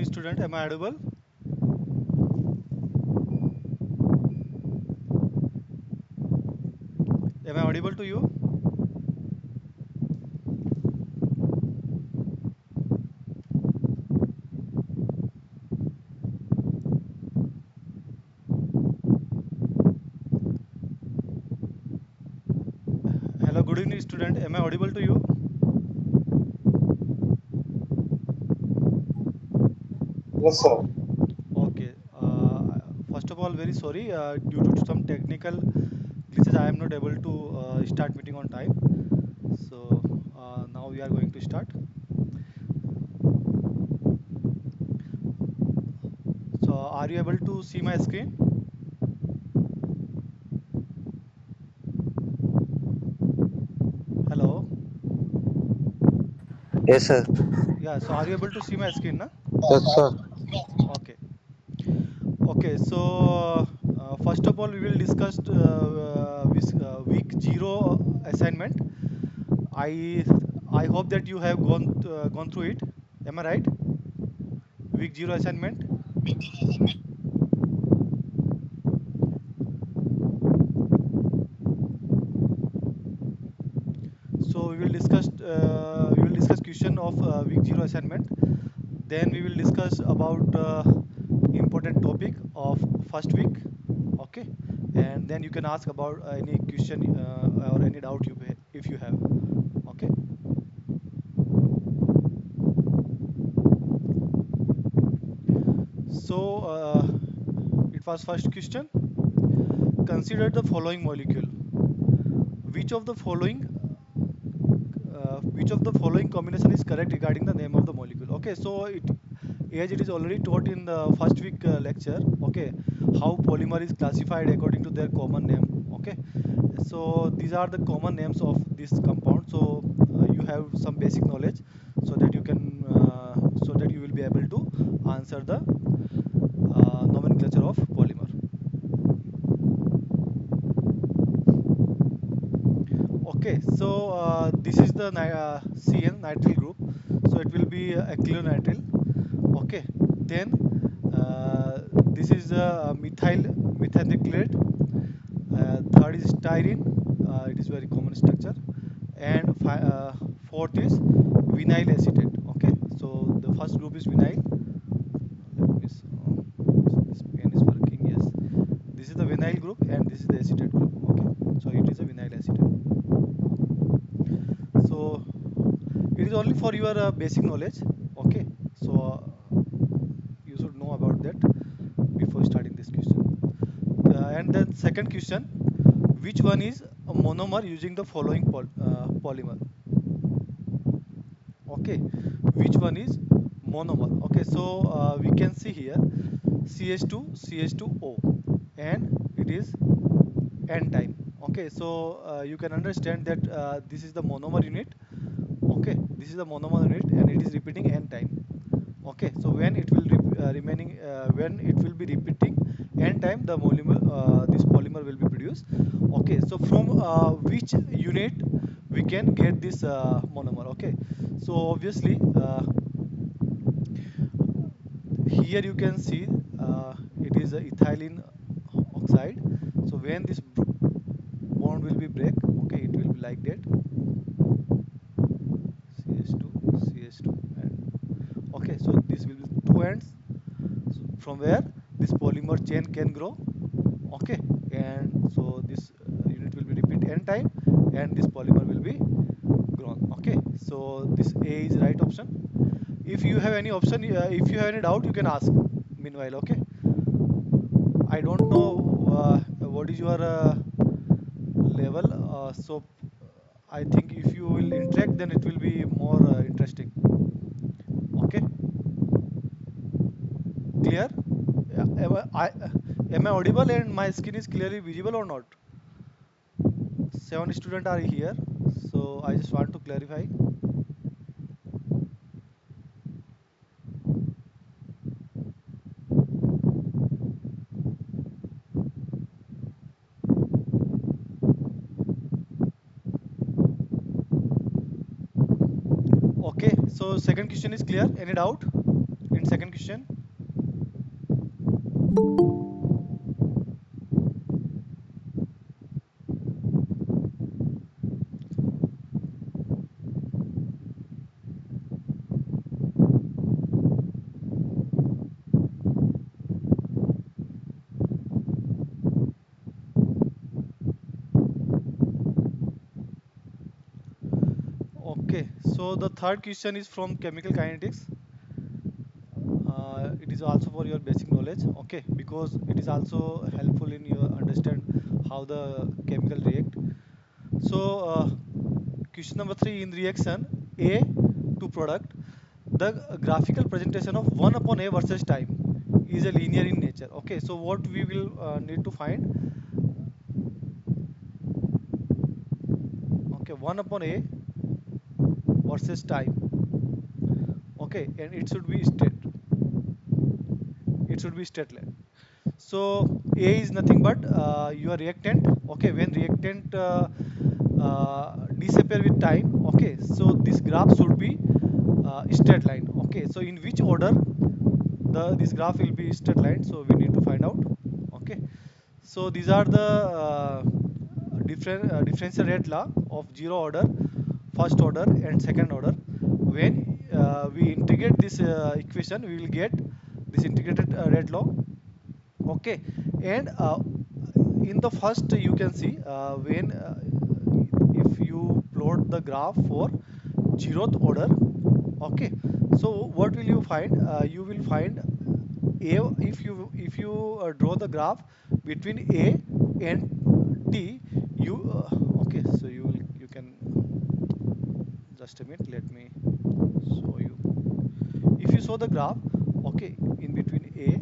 evening, student. Am I audible? Am I audible to you? Hello, good evening, student. Am I audible to you? Yes, sir. Okay. First of all, very sorry. Due to some technical glitches, I am not able to start meeting on time. So now we are going to start. So are you able to see my screen? Hello. Yes, sir. Yeah. So are you able to see my screen, na? Yes, sir. Okay. Okay. So first of all, we will discuss week zero assignment. I I hope that you have gone through it. Am I right? Week zero assignment. So we will discuss question of week zero assignment. Then we will discuss about important topic of first week. Okay, and then you can ask about any question or any doubt if you have. Okay. So it was first question. Consider the following molecule. Which of the following which of the following combination is correct regarding the name of the molecule? Okay, so it as it is already taught in the first week lecture. Okay, how polymer is classified according to their common name. Okay, so these are the common names of this compound. So you have some basic knowledge so that so that you will be able to answer the nomenclature of polymer. Okay, so this is the CN nitrile group. So it will be acrylonitrile. Okay, then this is methyl methacrylate. Third is styrene. It is very common structure. And fourth is vinyl acetate. Okay, so the first group is vinyl. Let me this pen is working. Yes, this is the vinyl group and this is the acetate group. Okay, so it is a vinyl acetate. So it is only for your basic knowledge. Okay, so you should know about that before starting this question. And then second question, which one is a monomer using the following polymer? Okay, which one is monomer? Okay, so we can see here CH2 CH2O and it is n time. Okay, so you can understand that this is the monomer unit. Okay, this is the monomer unit and it is repeating n time. Okay, so when it will when it will be repeating n time, the polymer this polymer will be produced. Okay, so from which unit we can get this monomer? Okay, so obviously here you can see it is a ethylene oxide. So when this bond will be break, okay, it will be like that. CH2 CH2 and okay, so this will be two ends. So from where this polymer chain can grow. Okay, and so this unit will be repeat n time and this polymer will be grown. Okay, so this A is right option. If you have any option, if you have any doubt, you can ask meanwhile. Okay, I don't know what is your level, so I think if you will interact, then it will be more interesting. Okay, clear? Am I audible and my screen is clearly visible or not? Seven students are here, so I just want to clarify. Okay, so second question is clear. Any doubt in second question. Okay, so the third question is from chemical kinetics. It is also for your basic knowledge, okay, because it is also helpful in your understand how the chemical react. So question number 3, in reaction A to product, the graphical presentation of 1 upon A versus time is a linear in nature. Okay, so what we will need to find, okay, 1 upon A versus time, okay, and it should be straight line. So A is nothing but your reactant. Okay, when reactant disappear with time. Okay, so this graph should be straight line. Okay, so in which order this graph will be straight line? So we need to find out. Okay, so these are the differential rate law of zero order, first order, and second order. When we integrate this equation, we will get this integrated rate law. Okay, and in the first you can see when if you plot the graph for zeroth order. Okay, so what will you find? You will find a, if you draw the graph between A and T, you okay, so you can, just a minute, let me show you. If you show the graph, okay, in between A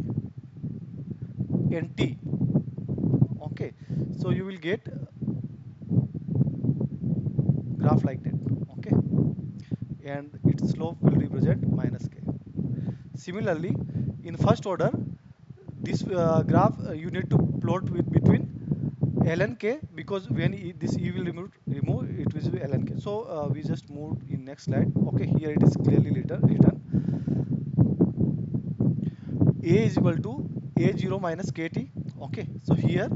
and T, okay, so you will get graph like that. Okay, and its slope will represent minus k. Similarly, in first order, this graph you need to plot with between L and K, because when this E will remove it will be L and K. So we just moved in next slide. Okay, here it is clearly written A is equal to A0 minus KT. Okay, so here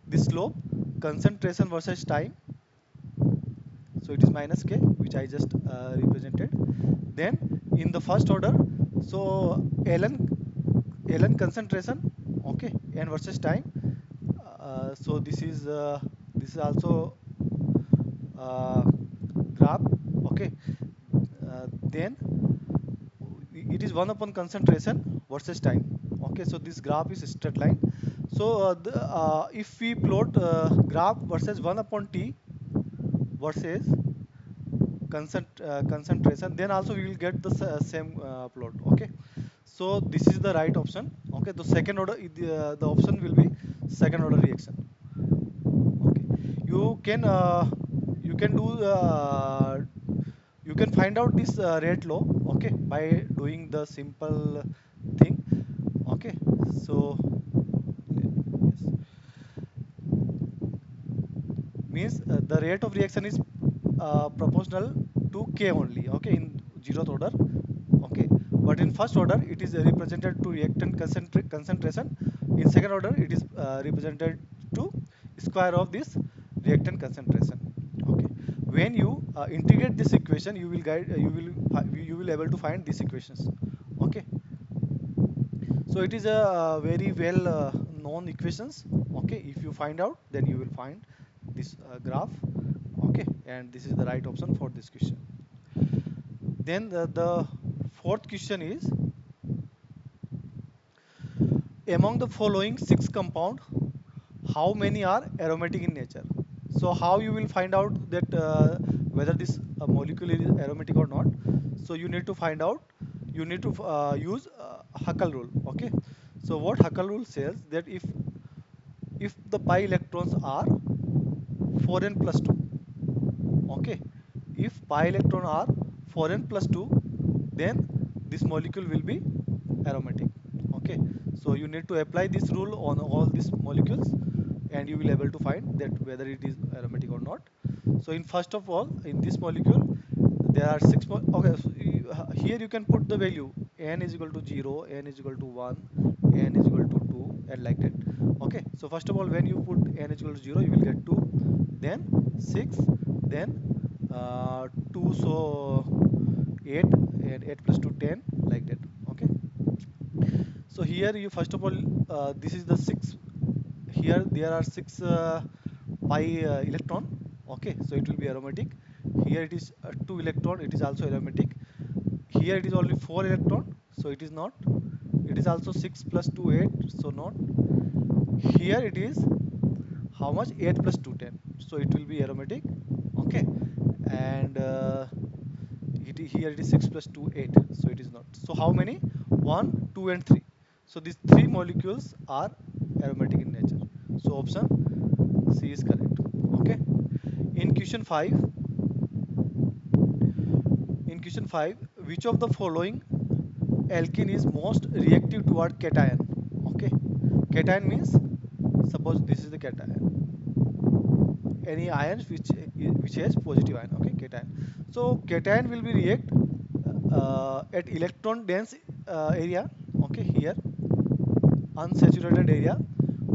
the slope, concentration versus time, so it is minus K, which I just represented. Then in the first order, so ln ln concentration, okay, and versus time. So this is also graph. Okay, then it is 1 upon concentration versus time. Okay, so this graph is a straight line. So if we plot graph versus 1 upon t versus concentration, then also we will get the same plot. Okay, so this is the right option. Okay, the second order, the option will be second order reaction. Okay, you can do you can find out this rate law, okay, by doing the simple thing. Okay, so yes, means the rate of reaction is proportional to k only. Okay, in zeroth order. Okay, but in first order it is represented to reactant concentration. In second order it is represented to square of this reactant concentration. Okay, when you integrate this equation, you will able to find these equations. Okay, so it is a very well known equations. Okay, if you find out, then you will find this graph. Okay, and this is the right option for this question. Then the fourth question is, among the following six compound, how many are aromatic in nature? So how you will find out that whether this molecule is aromatic or not? So you need to find out. You need to use Huckel rule. Okay. So what Huckel rule says, that if the pi electrons are 4n plus 2, okay, if pi electron are 4n plus 2, then this molecule will be aromatic. Okay, so you need to apply this rule on all these molecules, and you will able to find that whether it is aromatic or not. So in first of all, in this molecule there are okay, so here you can put the value n is equal to 0, n is equal to 1, n is equal to 2, and like that. Okay, so first of all, when you put n is equal to 0, you will get 2, then 6, then 2, so 8, and 8 plus 2, 10, like that. Okay, so here you first of all, this is the 6. Here there are 6 pi electron. Okay, so it will be aromatic. Here it is 2 electron, it is also aromatic. Here it is only 4 electron, so it is not. It is also 6 plus 2, 8, so not. Here it is how much? 8 plus 2, 10, so it will be aromatic. Okay, and here it is 6 plus 2, 8, so it is not. So how many? 1, 2, and 3. So these three molecules are aromatic in nature. So option C is correct. Okay, in question 5, which of the following alkene is most reactive toward cation? Okay, cation means, suppose this is the cation, any ions which has positive ion. Okay, cation. So cation will be react at electron dense area. Okay, here unsaturated area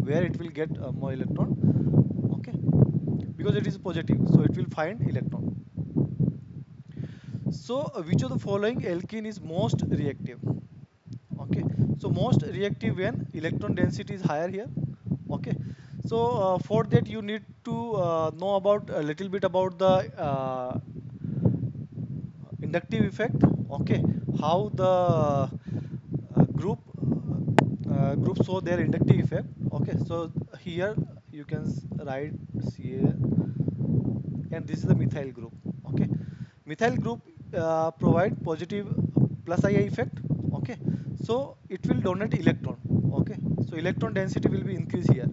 where it will get more electron. Okay, because it is positive, so it will find electron. So which of the following alkene is most reactive? Okay, so most reactive when electron density is higher here. Okay, so for that you need to know about a little bit about the inductive effect. Okay, how the group show their inductive effect. Okay, so here you can write Ca, and this is the methyl group. Okay, methyl group provide positive plus II effect. Okay, so it will donate electron. Okay, so electron density will be increased here,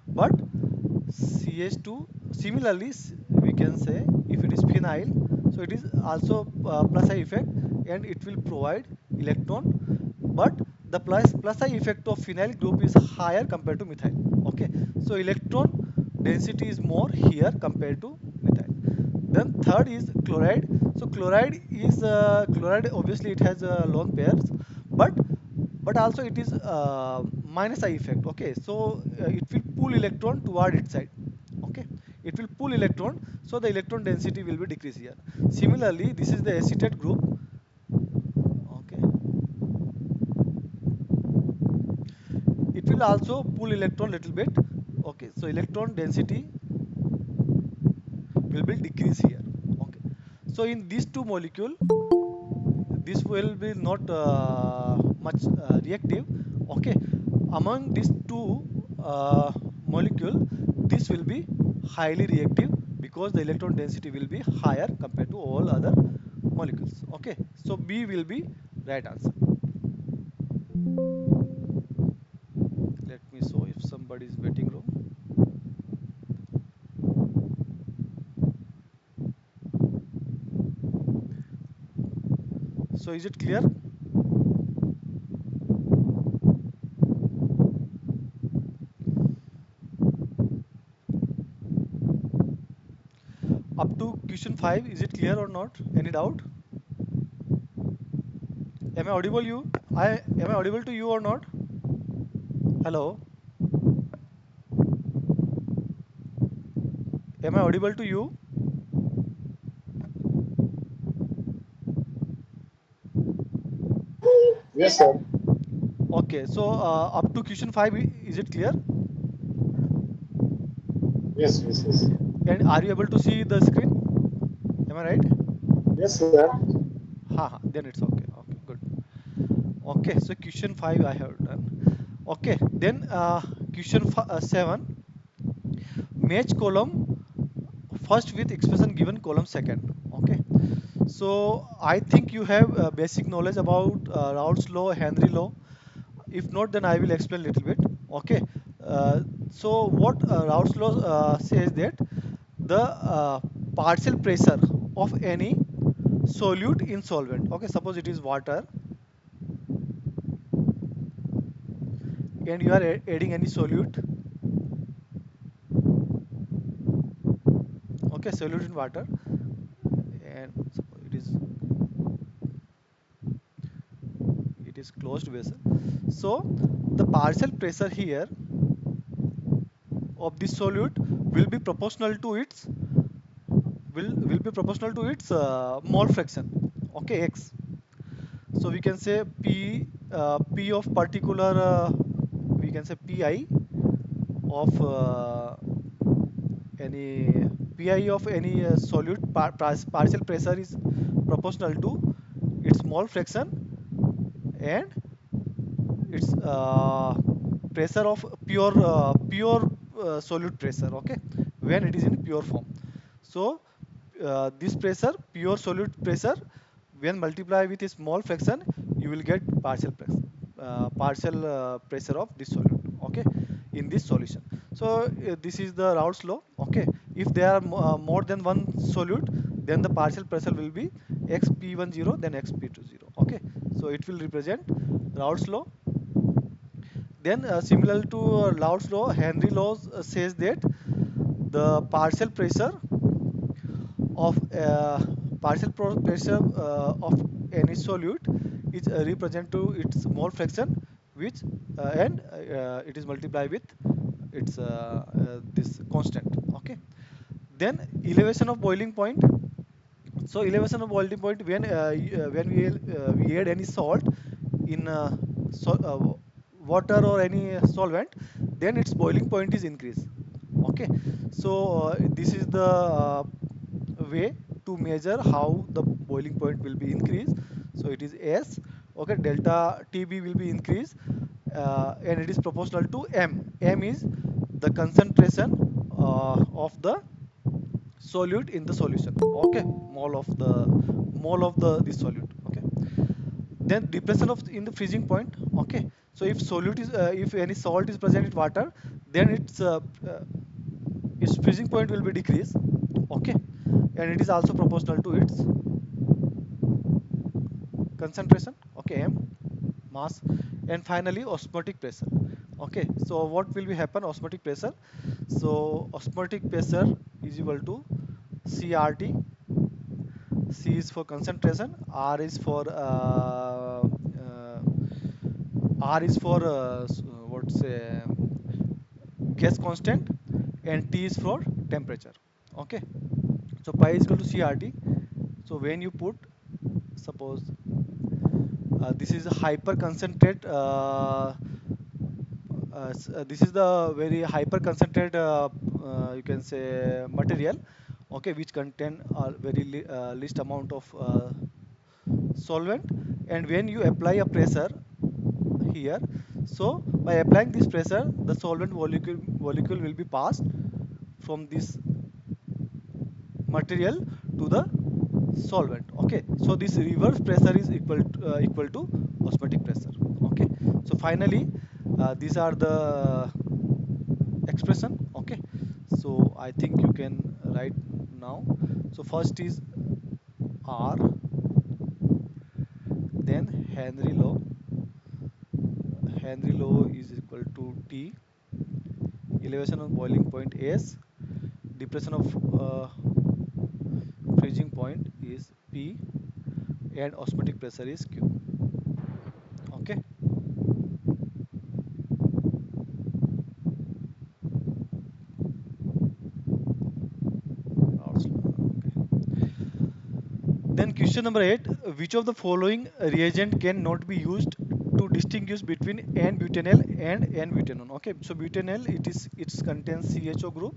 but CH2 similarly, we can say if it is phenyl, so it is also plus I effect, and it will provide electron, but the plus I effect of phenyl group is higher compared to methyl. Okay, so electron density is more here compared to methyl. Then third is chloride. So chloride obviously it has lone pairs, but also it is minus I effect. Okay, so it will pull electron toward its side. Okay, it will pull electron, so the electron density will be decreased here. Similarly, this is the acetate group. Okay, it will also pull electron little bit. Okay, so electron density will be decreased here. Okay, so in these two molecule, this will be not much reactive. Okay, among these two molecule, this will be highly reactive because the electron density will be higher compared to all other molecules. Okay, so B will be right answer. Let me show if somebody is waiting room. So is it clear? Up to question 5, is it clear or not? Any doubt? Am I audible you? Am I audible to you or not? Hello? Am I audible to you? Yes, sir. Okay, so up to question 5, is it clear? Yes, yes, yes. And are you able to see the screen? Am I right? Yes, sir. Then it's okay. Okay, good. Okay, so question 5 I have done. Okay, then question 7, match column first with expression given column second. Okay, so I think you have basic knowledge about Raoult's law, Henry law. If not, then I will explain a little bit. Okay, so what Raoult's law says that the partial pressure of any solute in solvent. Okay, suppose it is water and you are adding any solute. Okay, solute in water, and suppose it is closed vessel. So the partial pressure here of this solute will be proportional to its mole fraction. Okay, x. So we can say p of particular we can say pi of any pi of any solute partial pressure is proportional to its mole fraction and its pressure of pure solute pressure. Okay, when it is in pure form. So this pressure, pure solute pressure, when multiply with a small fraction, you will get partial pressure of this solute. Okay, in this solution. So this is the Raoult's law. Okay, if there are more than one solute, then the partial pressure will be xp10, then xp20. Okay, so it will represent Raoult's law. Then similar to Raoult's law, Henry law says that the of uh, pressure of any solute is represent to its mole fraction, which and it is multiplied with its this constant. Okay, then elevation of boiling point. So elevation of boiling point, when we add any salt in water or any solvent, then its boiling point is increased. Okay, so this is the way to measure how the boiling point will be increased. So it is S. Okay, delta TB will be increased, and it is proportional to M. M is the concentration of the solute in the solution. Okay, mole of the this solute. Okay, then depression of in the freezing point. Okay, so if any salt is present in water, then its freezing point will be decreased. Okay, and it is also proportional to its concentration. Okay, M, mass. And finally osmotic pressure. Okay, so what will be happen osmotic pressure? So osmotic pressure is equal to CRT. C is for concentration, R is for what say gas constant, and T is for temperature. Okay, so pi is equal to CRT. So when you put, suppose this is a hyper concentrate this is the very hyper concentrated you can say material. Okay, which contain very least amount of solvent, and when you apply a pressure here, so by applying this pressure, the solvent molecule will be passed from this material to the solvent. Okay, so this reverse pressure is equal to osmotic pressure. Okay, so finally these are the expression. Okay, so I think you can write now. So first is R, then Henry law is equal to T, elevation of boiling point S, depression of freezing point is P, and osmotic pressure is Q. Okay, okay. Then question number 8, which of the following reagent cannot be used to distinguish between N-butanol and N-butanone? Okay, so butanol, it contains CHO group,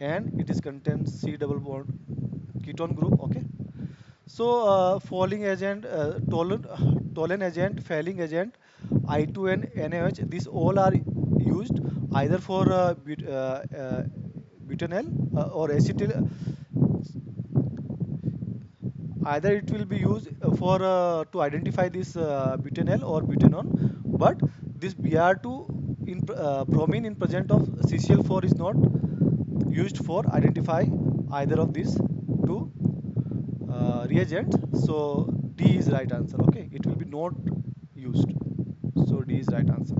and it is contains C double bond ketone group. Okay, so fouling agent, toluen agent, fouling agent, I2N, NaOH, these all are used either for butanol or acetyl. Either it will be used for to identify this butanol or butanone, but this Br2 in bromine in present of CCl4 is not used for identify either of these two reagents. So D is right answer. Okay, it will be not used. So D is right answer.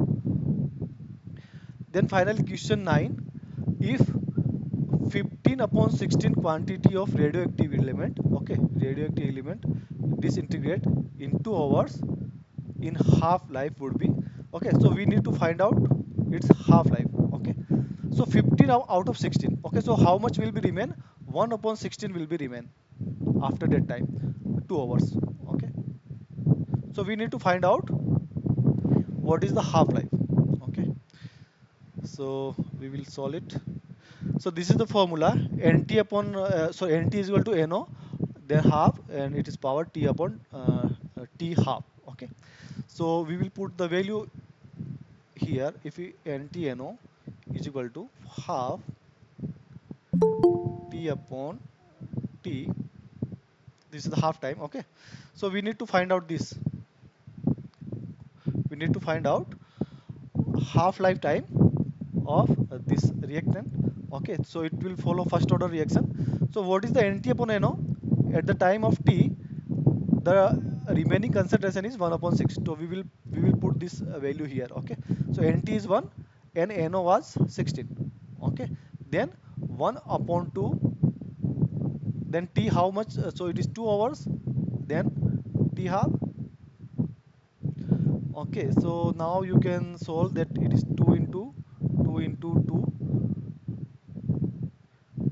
Then finally question 9, if 15 upon 16 quantity of radioactive element, okay, radioactive element disintegrate in 2 hours, in half life would be. Okay, so we need to find out its half life. Okay, so 15 out of 16. Okay, so how much will be remain? 1 upon 16 will be remain after that time, 2 hours. Okay, so we need to find out what is the half life. Okay, so we will solve it. So this is the formula. Nt upon so Nt is equal to No, then half, and it is power T upon T half. Okay, so we will put the value here. If we NTNO is equal to half T upon T, this is the half time. Okay, so we need to find out this. We need to find out half lifetime of this reactant. Okay, so it will follow first order reaction. So what is the NT upon NO? At the time of T, the remaining concentration is 1 upon 6. So we will put this value here. Okay, so NT is 1 and NO was 16. Okay, then 1 upon 2, then T how much? So it is 2 hours, then T half. Okay, so now you can solve that. It is 2 into 2 into 2,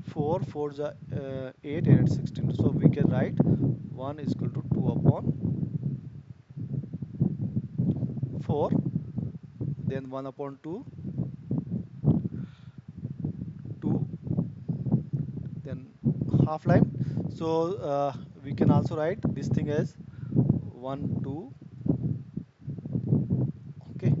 4 4 is 8 and 16. So we can write 1 is equal to 2 upon 4, then 1 upon 2, 2, then half line. So we can also write this thing as 1 2. Okay,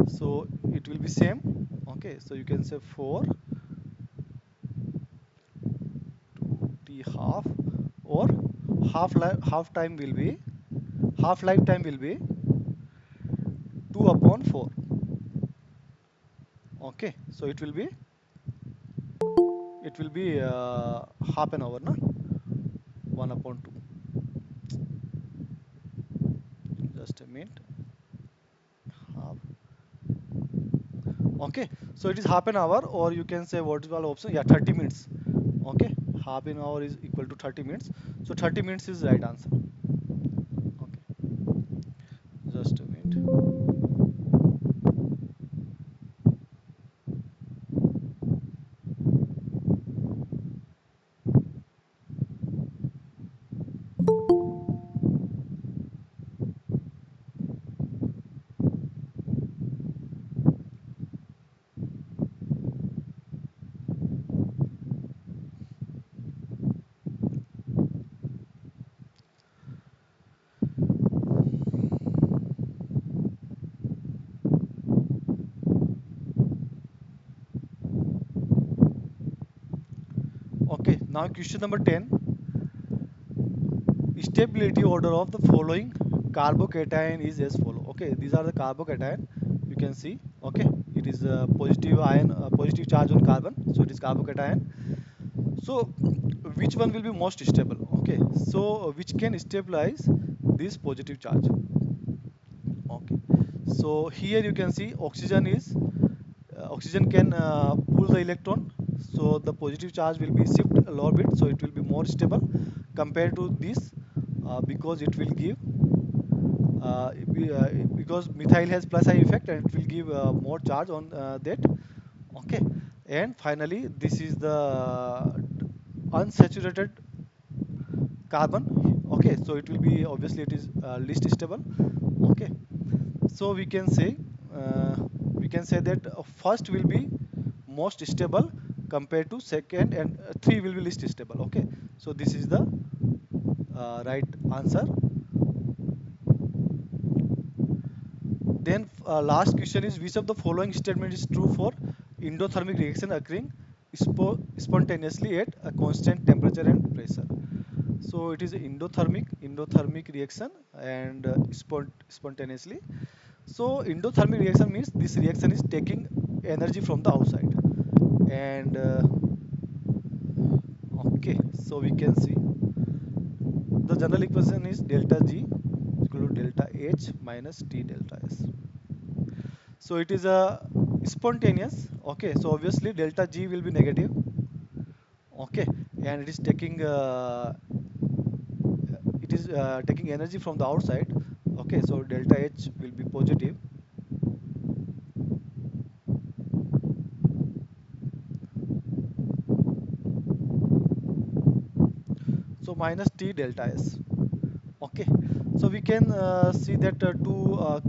so it will be same. Okay, so you can say 4 t half, or half time will be, half lifetime will be 2 upon 4. Okay, so it will be half an hour, na, 1 upon 2. Just a minute. Half. Okay, so it is half an hour, or you can say what is all option, yeah, 30 minutes. Okay, half an hour is equal to 30 minutes, so 30 minutes is right answer. Okay, just a minute. Okay, now question number 10. Stability order of the following carbocation is as follow. Okay, these are the carbocation. You can see. Okay, it is a positive ion, positive charge on carbon, so it is carbocation. So which one will be most stable? Okay, so which can stabilize this positive charge? Okay, so here you can see oxygen is, oxygen can pull the electron, so the positive charge will be shift a little bit, so it will be more stable compared to this, because it will give, because methyl has plus I effect, and it will give more charge on that. Okay, and finally this is the unsaturated carbon. Okay, so it will be, obviously it is least stable. Okay, so we can say that first will be most stable compared to second, and 3 will be least stable. Okay, so this is the right answer. Then last question is, which of the following statement is true for endothermic reaction occurring spontaneously at a constant temperature and pressure? So it is endothermic reaction, and spontaneously. So endothermic reaction means this reaction is taking energy from the outside, and okay, so we can see the general equation is delta G equal to delta H minus T delta S. So it is a spontaneous. Okay, so obviously delta G will be negative. Okay, and it is taking energy from the outside. Okay, so delta H will be positive. So minus T delta S. Okay, so we can see that to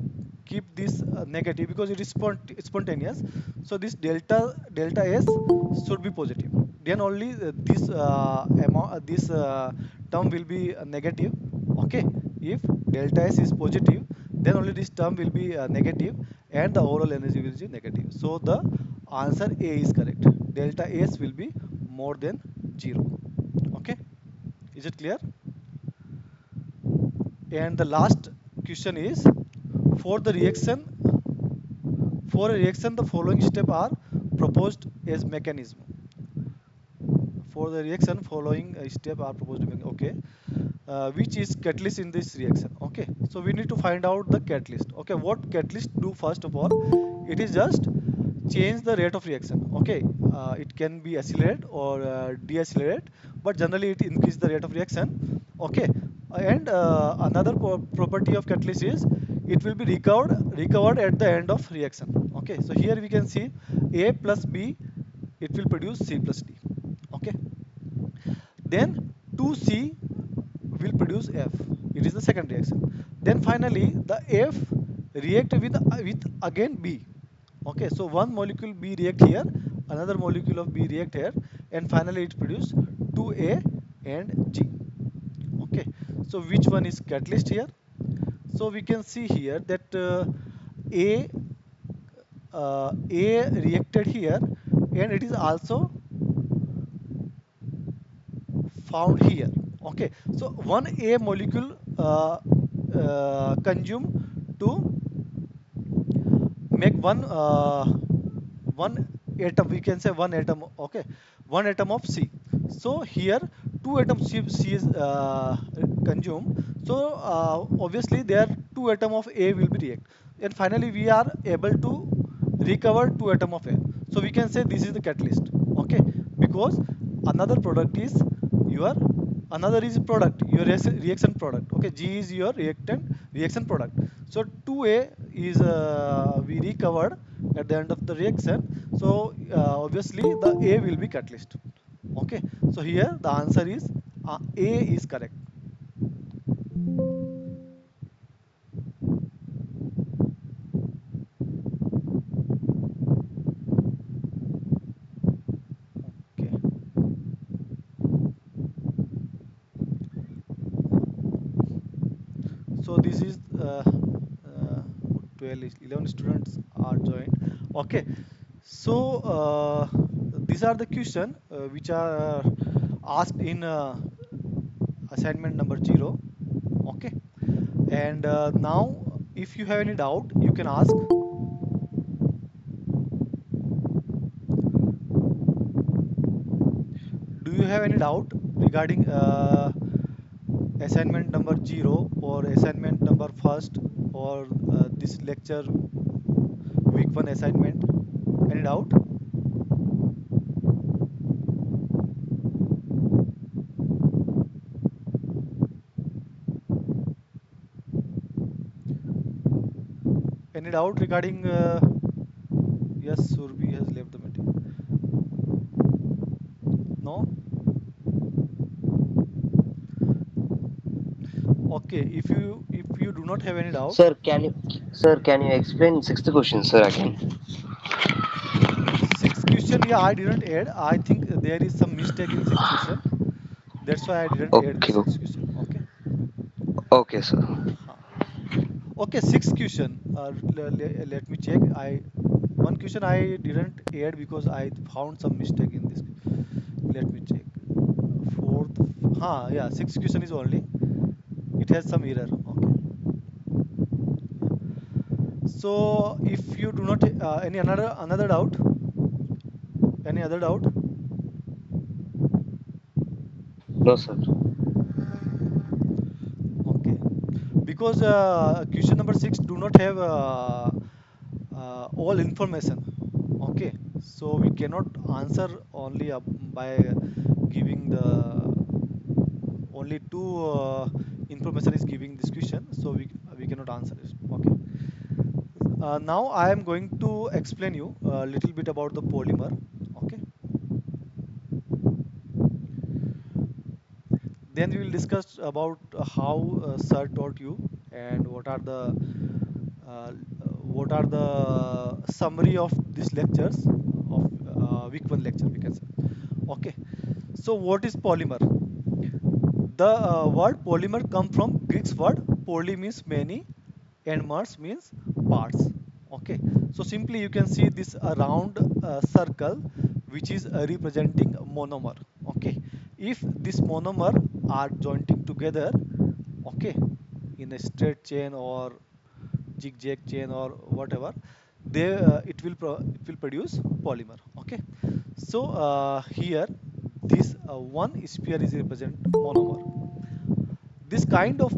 keep this negative because it is spontaneous. So this delta S should be positive. Then only this term will be negative. Okay, if delta S is positive, then only this term will be negative and the overall energy will be negative. So the answer A is correct. Delta S will be more than 0. Okay, is it clear? And the last question is, for the reaction, for a reaction, the following steps are proposed as mechanism. For the reaction, following step are proposed. Okay, which is catalyst in this reaction? Okay, so we need to find out the catalyst. Okay, what catalyst do first of all? It is just change the rate of reaction. Okay, it can be accelerate or deaccelerate, but generally it increase the rate of reaction. Okay, and another property of catalyst is it will be recovered at the end of reaction. Okay, so here we can see A plus B, it will produce C plus D. Okay, then 2C will produce F. It is the second reaction. Then finally the F react with again B. Okay, so one molecule B react here, another molecule of B react here, and finally it produce 2A and G. Okay, so which one is catalyst here? So we can see here that A A reacted here, and it is also found here. Okay, so one A molecule consume to make one atom, we can say one atom. Okay, one atom of C. So here two atoms C is consumed. So obviously there two atom of A will be react, and finally we are able to recover two atom of A. So we can say this is the catalyst. Okay, because another product is your another is product, your reaction product. Okay, G is your reactant reaction product. So 2A is we recovered at the end of the reaction. So obviously the A will be catalyst. Okay, so here the answer is A is correct. Okay, so this is 12 11 students are joined. Okay, so these are the question which are asked in assignment number 0. Okay, and now if you have any doubt you can ask. Do you have any doubt regarding assignment number 0 or assignment number first or this lecture week 1 assignment? Any doubt? Any doubt regarding yes, Surbi has left the meeting. No? Okay, if you do not have any doubt. Sir, can you explain sixth question, sir, again? Sixth question, yeah, I didn't add. I think there is some mistake in sixth question. That's why I didn't add the Okay, sixth question. Okay. okay, sir. Huh. Okay, sixth question. Let me check. I one question I didn't add because I found some mistake in this. Let me check. Fourth. Yeah. Sixth question is only. It has some error. Okay. So if you do not any another doubt, any other doubt? No, sir. Okay. Because question number 6 do not have all information. So we cannot answer only by giving the only two information is giving this question, so we cannot answer it. Okay. Now I am going to explain you a little bit about the polymer. Okay. Then we will discuss about how sir taught you and uh, what are the summary of these lectures of week one lecture we can say. Okay. So what is polymer? The word polymer come from Greek word poly means many and mers means parts. Okay, so simply you can see this round circle which is representing monomer. Okay, if this monomer are jointing together, okay, in a straight chain or zigzag chain or whatever, it will produce polymer. Okay, so here this one sphere is represent monomer. This kind of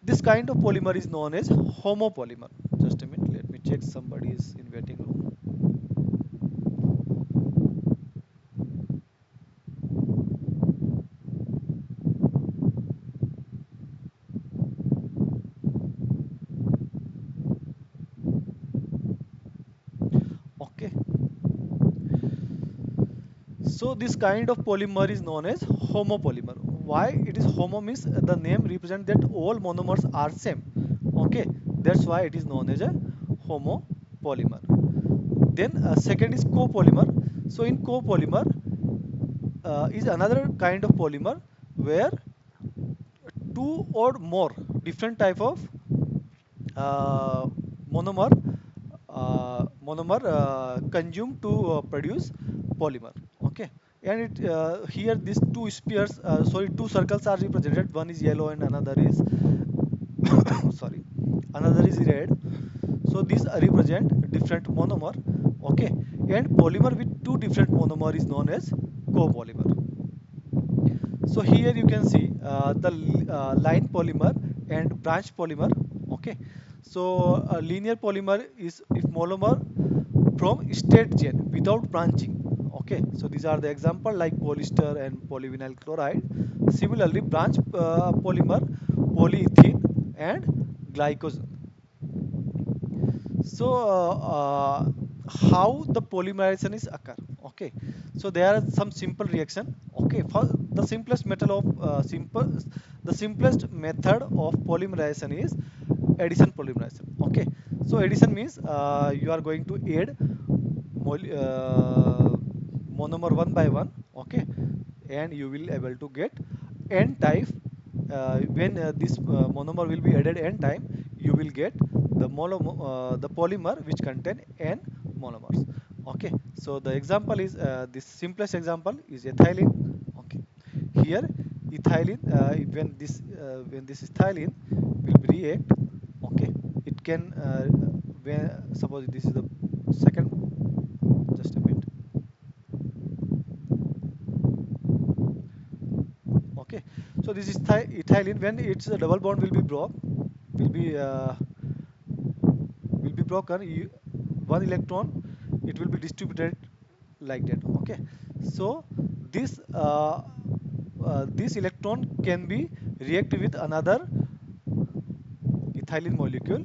this kind of polymer is known as homopolymer. Just a minute, let me check somebody is in waiting room. Okay, so this kind of polymer is known as homopolymer. Why it is homo means the name represents that all monomers are same. Okay, that's why it is known as a homopolymer. Then second is copolymer. So in copolymer is another kind of polymer where two or more different type of uh, monomer consumed to produce polymer. Okay, and it here these two spheres, sorry, two circles are represented. One is yellow and another is sorry, another is red. So these represent different monomer. Okay, and polymer with two different monomer is known as copolymer. So here you can see the line polymer and branch polymer. Okay. So a linear polymer is if monomer from straight chain without branching. Okay. So these are the example like polyester and polyvinyl chloride. Similarly, branch polymer, polyethylene and glycogen. So how the polymerization is occur? Okay, so there are some simple reaction. Okay, for the simplest method of the simplest method of polymerization is addition polymerization. Okay, so addition means you are going to add monomer one by one. Okay, and you will able to get n type. When this monomer will be added n time, you will get the polymer which contain n monomers. Okay, so the example is this simplest example is ethylene. Okay, here ethylene when this ethylene will react. Okay, it can when suppose this is the second, just a minute. Okay, so this is ethylene. When its double bond will be will be uh, will be broken, one electron it will be distributed like that. Okay, so this this electron can be react with another ethylene molecule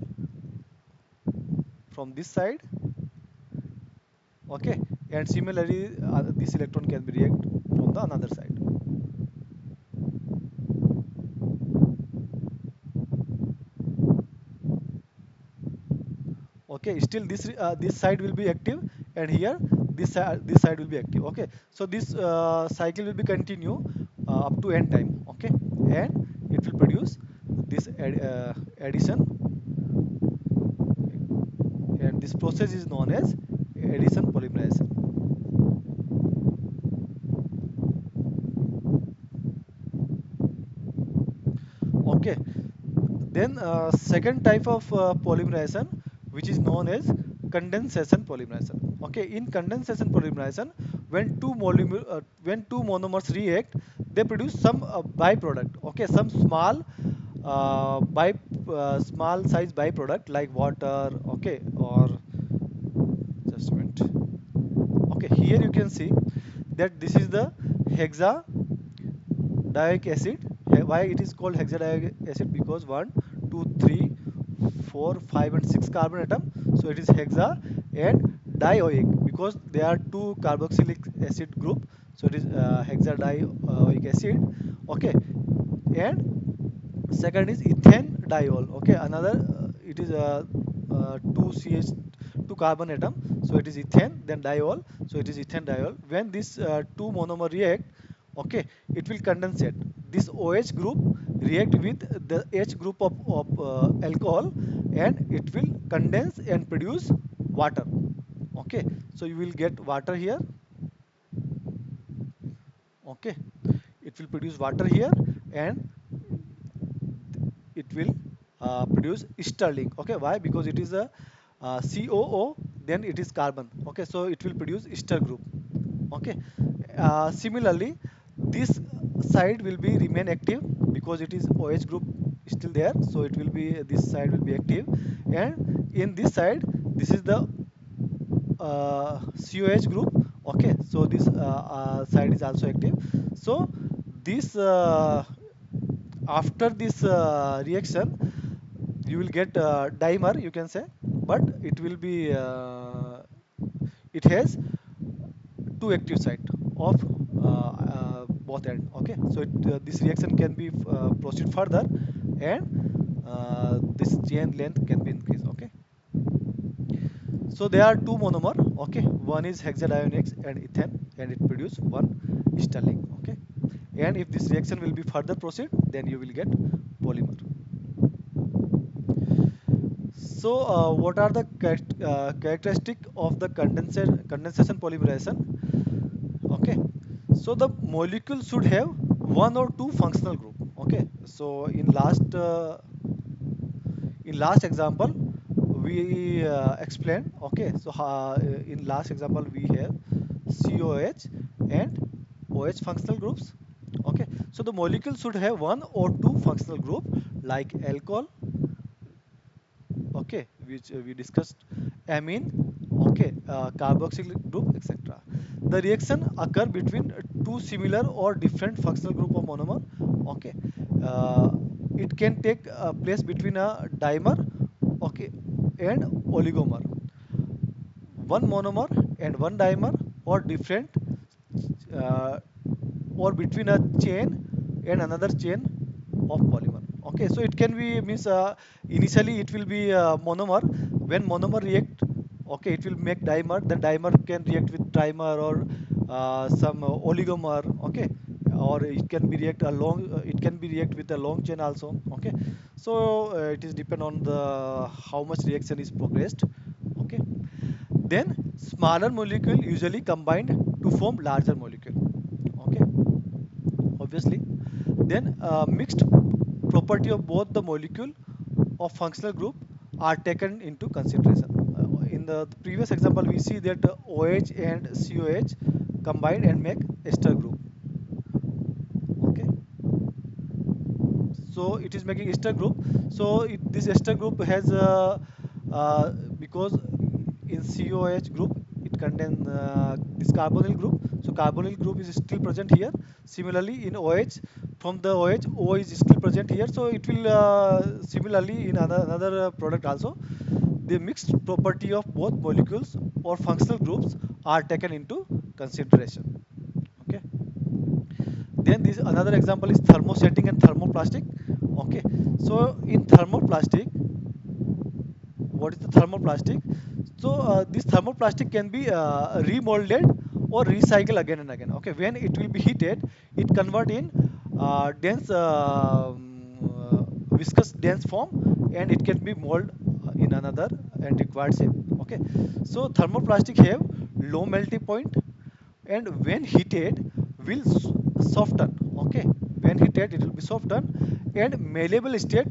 from this side. Okay, and similarly this electron can be react from the another side. Okay, still this side will be active, and here this side will be active. Okay, so this cycle will be continue up to n time. Okay, and it will produce this addition, and this process is known as addition polymerization. Okay, then second type of polymerization which is known as condensation polymerization. Okay, in condensation polymerization, when two monomers react, they produce some byproduct. Okay, some small size byproduct like water. Okay, or just a minute. here you can see that this is the hexadioic acid. Why it is called hexadioic acid? Because one, two, three, 4, 5, and 6 carbon atom. So it is hexa and dioic because there are two carboxylic acid group. So it is hexadioic acid. Okay, and second is ethane diol. Okay, another it is 2 CH, 2 carbon atom. So it is ethane, then diol. So it is ethane diol. When this two monomer react, okay, it will condensate. This OH group react with the H group of alcohol, and it will condense and produce water. Okay, so you will get water here. Okay, it will produce water here, and it will produce sterling. Okay, why? Because it is a COO, then it is carbon. Okay, so it will produce ester group. Okay, similarly, this side will be remain active because it is OH group still there, so it will be, this side will be active, and in this side, this is the COH group. Okay, so this side is also active. So this after this reaction, you will get dimer, you can say, but it will be it has two active site of both end. Okay, so this reaction can be proceed further, and this chain length can be increased. Okay, so there are two monomer. Okay, one is hexadione and ethane, and it produce one sterling. Okay, and if this reaction will be further proceed, then you will get polymer. So what are the characteristic of the condensation polymerization? Okay, so the molecule should have one or two functional group. Okay, so in last example we explained. Okay, so in last example we have COH and OH functional groups. Okay, so the molecule should have one or two functional group like alcohol, okay, which we discussed, amine, okay, carboxyl group, etc. The reaction occur between two similar or different functional group of monomer. Okay, uh, it can take place between a dimer, okay, and oligomer, one monomer and one dimer, or different, uh, or between a chain and another chain of polymer. Okay, so it can be means initially it will be monomer. When monomer react, okay, it will make dimer. Then dimer can react with trimer or some oligomer. Okay, or it can be react a long. It can be react with a long chain also. Okay, so it is depend on the how much reaction is progressed. Okay, then smaller molecule usually combined to form larger molecule. Okay, obviously. Then mixed property of both the molecule of functional group are taken into consideration. In the previous example, we see that OH and COH combine and make ester group. Okay, so it is making ester group. So this ester group has uh, because in COH group it contains this carbonyl group. So carbonyl group is still present here. Similarly in OH, from the OH, O is still present here. So it will similarly in another product also, the mixed property of both molecules or functional groups are taken into consideration. Okay. Then this another example is thermosetting and thermoplastic. Okay, so in thermoplastic, what is the thermoplastic? So this thermoplastic can be remolded or recycled again and again. Okay, when it will be heated, it convert in dense viscous dense form, and it can be molded in another and required shape. Okay, so thermoplastic have low melting point, and when heated will soften. Okay, when heated it will be softened and malleable state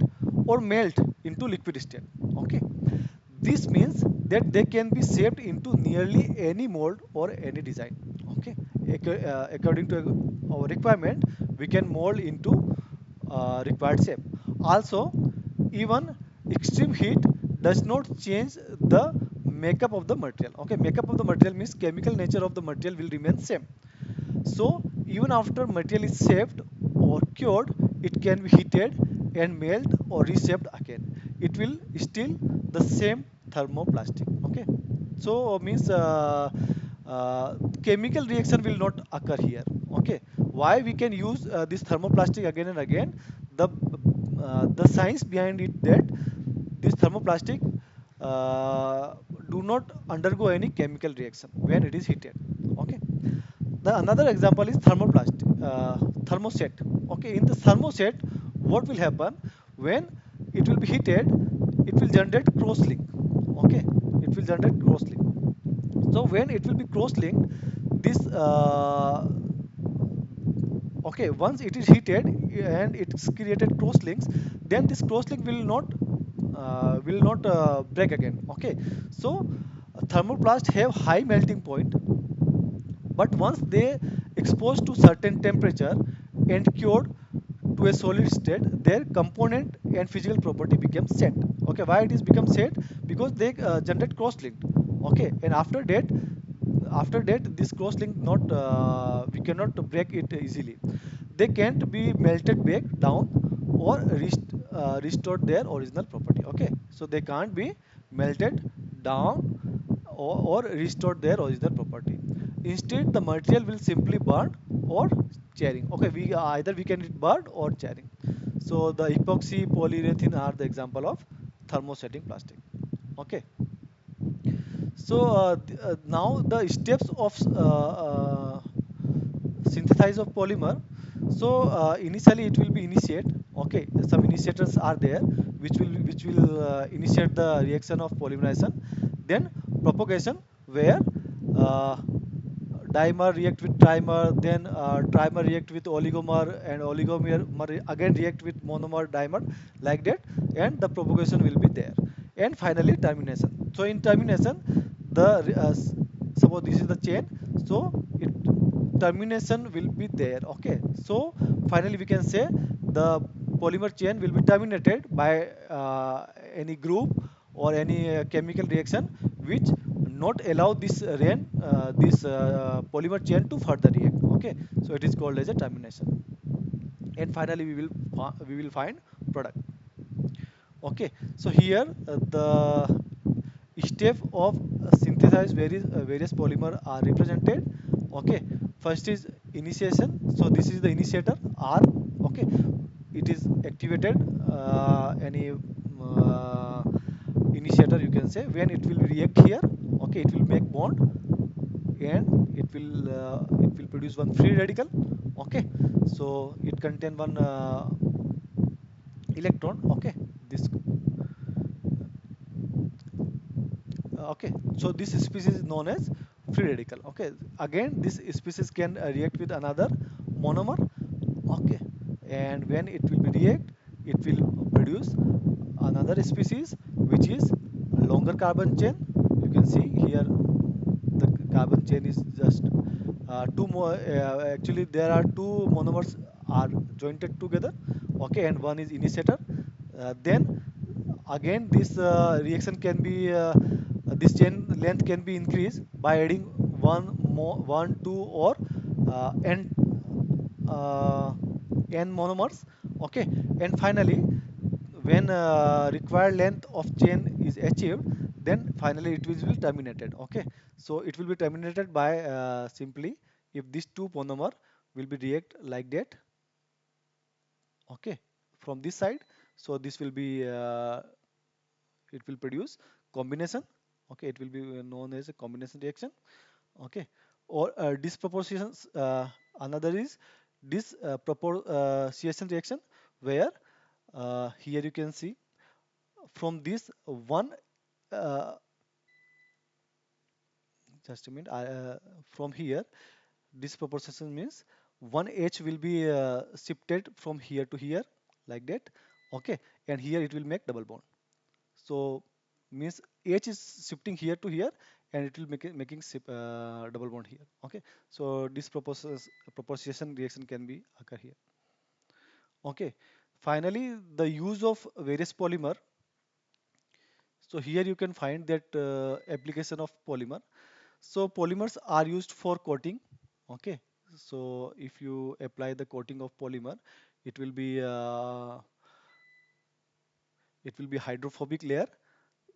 or melt into liquid state. Okay, this means that they can be shaped into nearly any mold or any design. Okay, according to our requirement, we can mold into required shape. Also, even extreme heat does not change the makeup of the material. Okay, makeup of the material means chemical nature of the material will remain same. So even after material is shaped or cured, it can be heated and melt or reshaped again. It will still the same thermoplastic. Okay, so means chemical reaction will not occur here. Okay, why we can use this thermoplastic again and again? The science behind it that this thermoplastic uh, do not undergo any chemical reaction when it is heated. Okay, the another example is thermoset. Okay, in the thermoset, what will happen when it will be heated? It will generate cross link. Okay, it will generate cross link. So when it will be cross linked, this okay, once it is heated and it's created cross links, then this cross link will not break again. Okay, so thermoplast have high melting point, but once they exposed to certain temperature and cured to a solid state, their component and physical property become set. Okay, why it is become set? Because they generate cross linked. Okay, and after that this cross link not we cannot break it easily. They can't be melted back down or restored their original property. Okay, so they can't be melted down or restored their original property. Instead, the material will simply burn or charring. Okay, we either we can burn or charring. So the epoxy polyurethane are the example of thermosetting plastic. Okay, so now the steps of synthesize of polymer. So initially it will be initiate. Okay, some initiators are there which will initiate the reaction of polymerization. Then propagation, where uh, dimer react with trimer, then trimer react with oligomer, and oligomer again react with monomer dimer, like that, and the propagation will be there. And finally termination. So in termination, the suppose this is the chain, so it termination will be there. Okay, so finally we can say the polymer chain will be terminated by any group or any chemical reaction which not allow this polymer chain to further react. Okay, so it is called as a termination. And finally we will find product. Okay, so here the step of synthesize various polymer are represented. Okay, first is initiation. So this is the initiator R. Okay, it is activated any initiator, you can say, when it will react here. Okay, it will make bond and it will produce one free radical. Okay, so it contain one electron. Okay, this okay, so this species is known as free radical. Okay, again this species can react with another monomer. Okay, and when it will be react, it will produce another species which is longer carbon chain. You can see here the carbon chain is just two more. Actually there are two monomers are jointed together. Okay, and one is initiator. Then again this reaction can be this chain length can be increased by adding one two or n uh, n monomers. Okay, and finally when required length of chain is achieved, then finally it will be terminated. Okay, so it will be terminated by simply if these two monomer will be react like that. Okay, from this side, so this will be it will produce combination. Okay, it will be known as a combination reaction. Okay, or disproportions. Another is disproportion reaction, where here you can see from this one uh, just a minute. From here, disproportion means one H will be shifted from here to here, like that. Okay, and here it will make double bond. So means H is shifting here to here, and it will making double bond here. Okay, so this proportion reaction can be occur here. Okay, finally the use of various polymer. So here you can find that application of polymer. So polymers are used for coating. Okay. So if you apply the coating of polymer, it will be uh, it will be hydrophobic layer.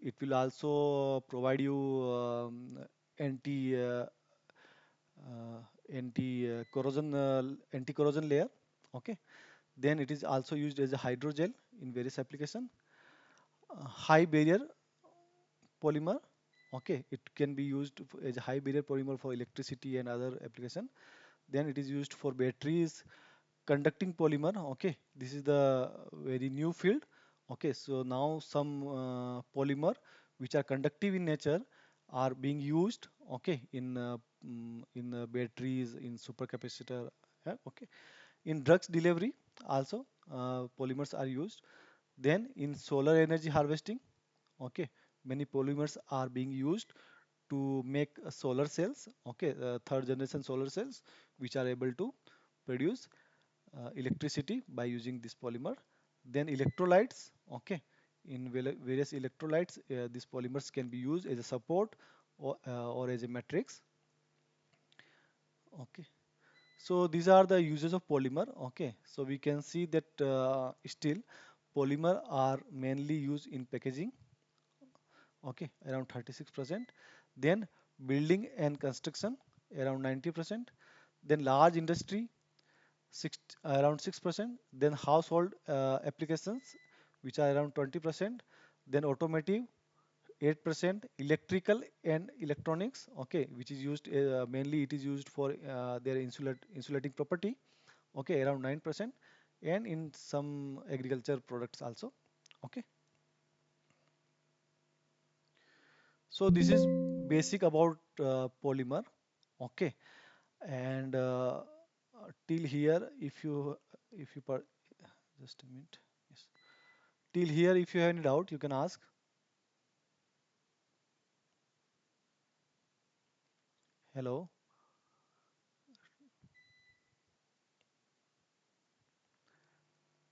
It will also provide you anti uh, anti corrosion layer. Okay. Then it is also used as a hydrogel in various application. High barrier polymer. Okay, it can be used as a high barrier polymer for electricity and other application. Then it is used for batteries, conducting polymer. Okay, this is the very new field. Okay, so now some polymer which are conductive in nature are being used. Okay, in batteries, in supercapacitor. Okay, in drugs delivery also polymers are used. Then in solar energy harvesting. Okay, many polymers are being used to make solar cells. Okay, third generation solar cells which are able to produce electricity by using this polymer. Then electrolytes. Okay, in various electrolytes, these polymers can be used as a support or as a matrix. Okay, so these are the uses of polymer. Okay, so we can see that still polymer are mainly used in packaging. Okay, around 36%. Then building and construction around 90%. Then large industry around 6%. Then household applications which are around 20%. Then automotive 8%. Electrical and electronics, okay, which is used mainly it is used for their insulating property, okay, around 9%. And in some agriculture products also. Okay, so this is basic about polymer. Okay, and till here, if you just a minute. Yes. Till here, if you have any doubt, you can ask. Hello,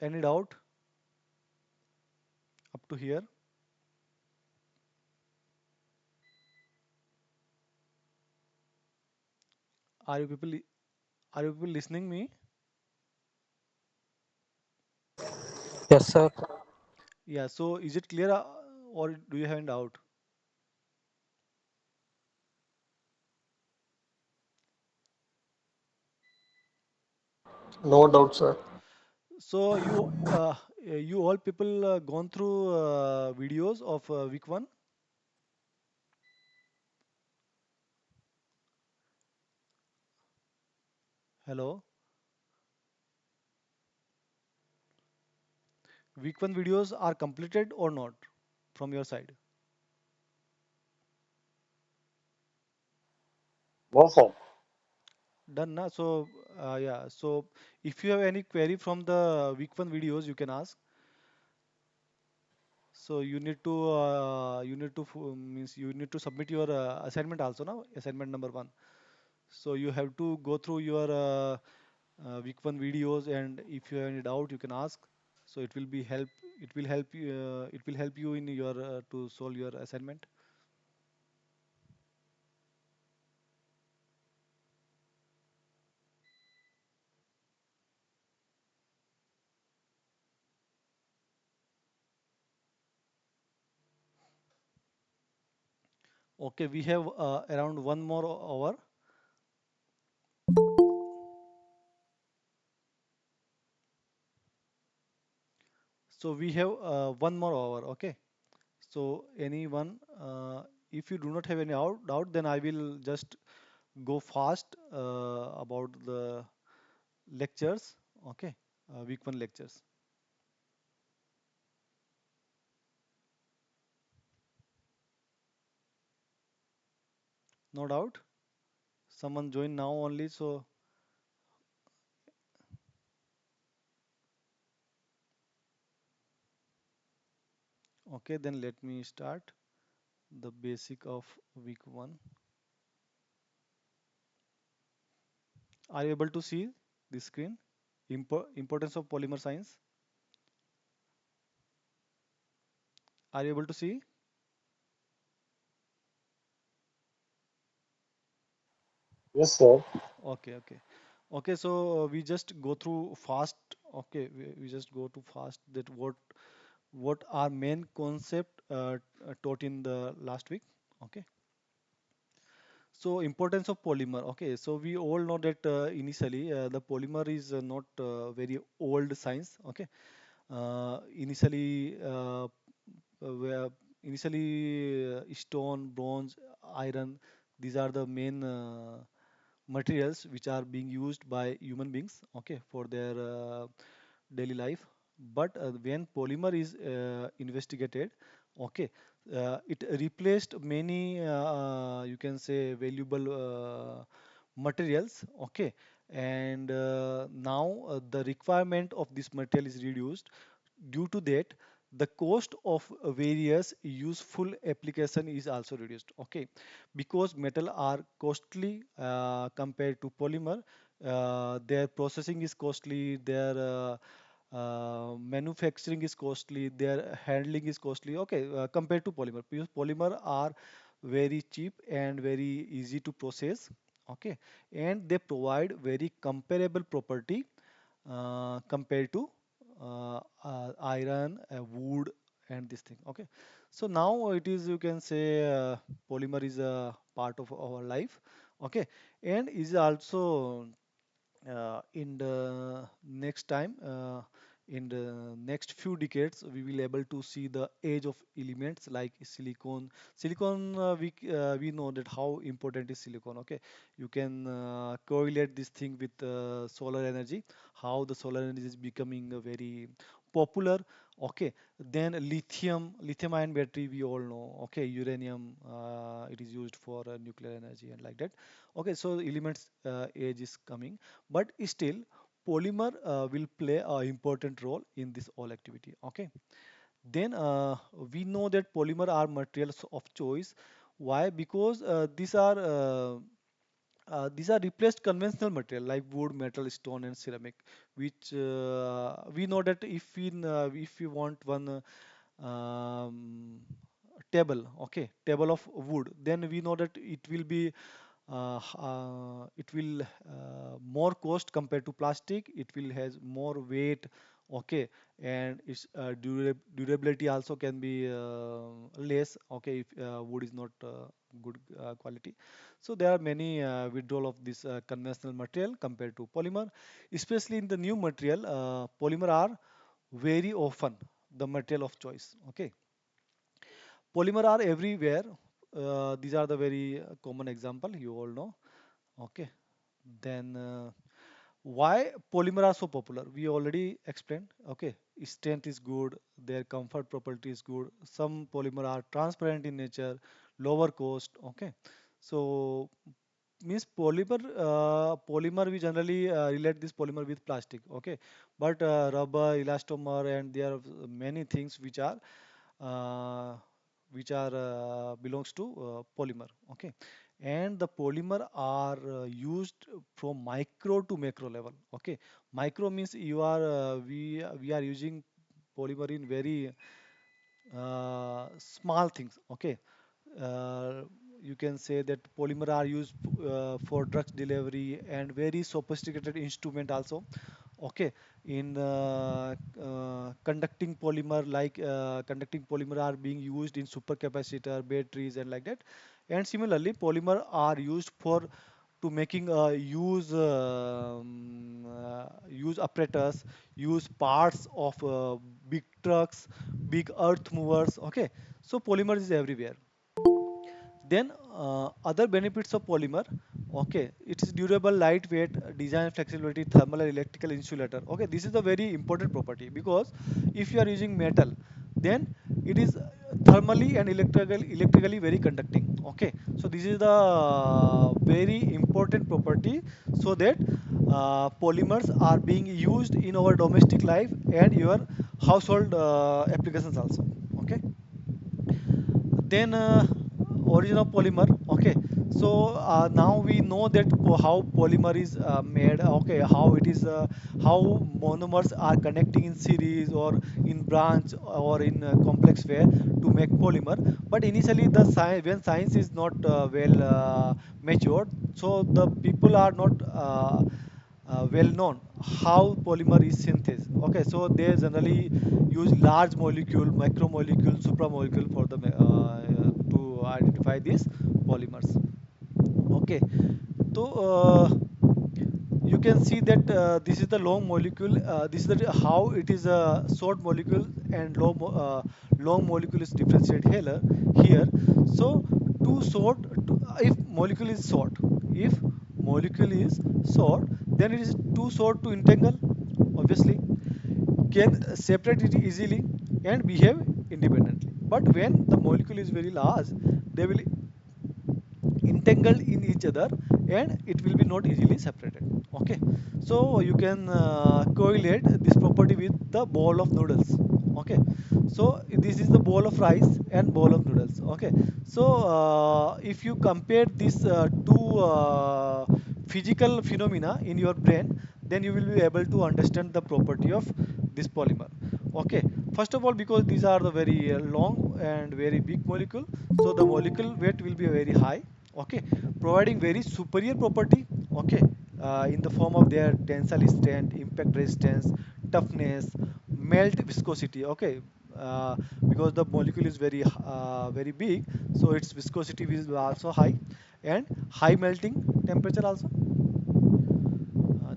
any doubt up to here? Are you people are you people listening me? Yes, sir. Yeah. So is it clear, or do you have any doubt? No doubt, sir. So you all people gone through videos of week one. Hello, week one videos are completed or not from your side? No, sir. Done na. So yeah. So if you have any query from the week one videos, you can ask. So you need to submit your assignment also now. Assignment number one. So you have to go through your week one videos, and if you have any doubt, you can ask. So it will be help. It will help you. It will help you in your to solve your assignment. Okay, we have around one more hour. So we have one more hour. Okay. So anyone, if you do not have any doubt, then I will just go fast about the lectures. Okay, week one lectures. No doubt. Someone join now only. So okay, then let me start the basic of week one. Are you able to see the screen? Importance of polymer science. Are you able to see? Yes, sir. Okay, okay. Okay, so we just go through fast. Okay, we just go to fast that what our main concept taught in the last week. Okay, so importance of polymer. Okay, so we all know that initially the polymer is not very old science. Okay, initially where initially stone, bronze, iron. These are the main materials which are being used by human beings. Okay, for their daily life. But when polymer is investigated, okay, it replaced many you can say valuable materials. Okay, and now the requirement of this material is reduced. Due to that, the cost of various useful application is also reduced. Okay, because metal are costly compared to polymer, their processing is costly, their manufacturing is costly, their handling is costly. Okay, compared to polymer, because polymer are very cheap and very easy to process. Okay, and they provide very comparable property compared to iron, wood, and this thing. Okay, so now it is, you can say, polymer is a part of our life. Okay, and is also in the next time in the next few decades we will able to see the age of elements like silicon. We know that how important is silicon. Okay, you can correlate this thing with solar energy, how the solar energy is becoming very popular. Okay, then lithium ion battery, we all know. Okay, uranium, it is used for nuclear energy and like that. Okay, so elements age is coming, but still polymer will play an important role in this all activity. Okay, then we know that polymer are materials of choice. Why? Because these are replaced conventional material like wood, metal, stone, and ceramic, which we know that if we want one table, okay, table of wood, then we know that it will more cost compared to plastic. It will has more weight. Okay, and its durability also can be less. Okay, if wood is not good quality. So there are many withdrawal of this conventional material compared to polymer, especially in the new material. Polymer are very often the material of choice. Okay, polymer are everywhere. These are the very common example you all know. Okay, then why polymer are so popular? We already explained. Okay, strength is good, their comfort property is good. Some polymer are transparent in nature, lower cost. Okay, so means polymer we generally relate this polymer with plastic. Okay, but rubber, elastomer, and there are many things uh, which are belongs to polymer. Okay, and the polymer are used from micro to macro level. Okay, micro means we are using polymer in very small things. Okay, uh, you can say that polymer are used for drugs delivery and very sophisticated instrument also. Okay, in conducting polymer are being used in supercapacitor batteries and like that. And similarly polymer are used for to making use apparatus, use parts of big trucks, big earth movers. Okay, so polymer is everywhere. Then other benefits of polymer. Okay, it is durable, lightweight, design flexibility, thermal and electrical insulator. Okay, this is a very important property because if you are using metal, then it is thermally and electrically very conducting. Okay, so this is the very important property, so that polymers are being used in our domestic life and your household applications also. Okay, then origin of polymer. Okay, So now we know that how polymer is made. Okay, how it is, how monomers are connecting in series or in branch or in a complex way to make polymer. But initially, the science, when science is not well matured, so the people are not well known how polymer is synthesized. Okay, so they generally use large molecule, macromolecule, supramolecule for the to identify these polymers. Okay, so you can see that this is the long molecule. This is how it is a short molecule and long molecule is differentiated here. Here, so too short. If molecule is short, if molecule is short, then it is too short to entangle. Obviously, can separate it easily and behave independently. But when the molecule is very large, they will entangled in each other and it will be not easily separated. Okay, so you can correlate this property with the bowl of noodles. Okay, so this is the bowl of rice and bowl of noodles. Okay, so if you compare these two physical phenomena in your brain, then you will be able to understand the property of this polymer. Okay, first of all, because these are the very long and very big molecule, so the molecule weight will be very high. Okay, providing very superior property. Okay, in the form of their tensile strength, impact resistance, toughness, melt viscosity. Okay, because the molecule is very big, so its viscosity is also high, and high melting temperature also.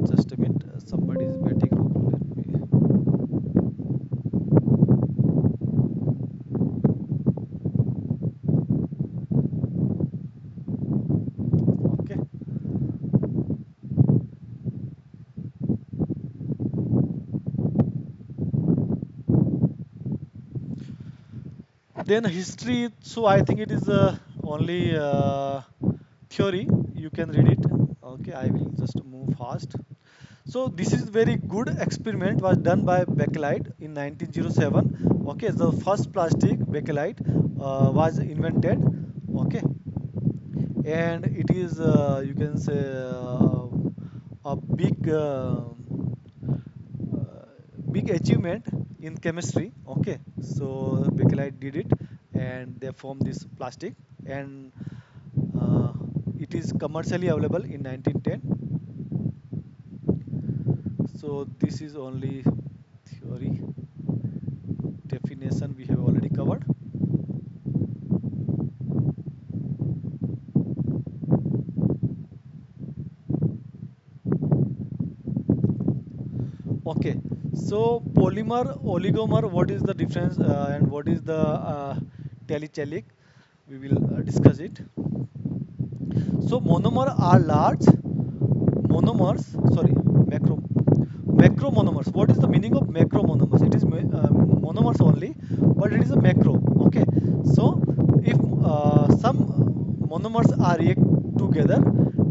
Just a minute, somebody is waiting room. Let me. Okay, then history. So I think it is only theory. You can read it. Okay, I will just move fast. So this is very good experiment was done by Bakelite in 1907. Okay, the first plastic Bakelite was invented. Okay, and it is you can say a big achievement in chemistry. Okay, so Bakelite did it, and they formed this plastic, and uh, it is commercially available in 1910. So this is only theory. Definition we have already covered. Okay, so polymer, oligomer, what is the difference and what is the telechellic? We will discuss it. So monomer are large monomers, sorry, macro macro monomers. What is the meaning of macro monomers? It is monomers only, but it is a macro. Okay, so if some monomers are react together,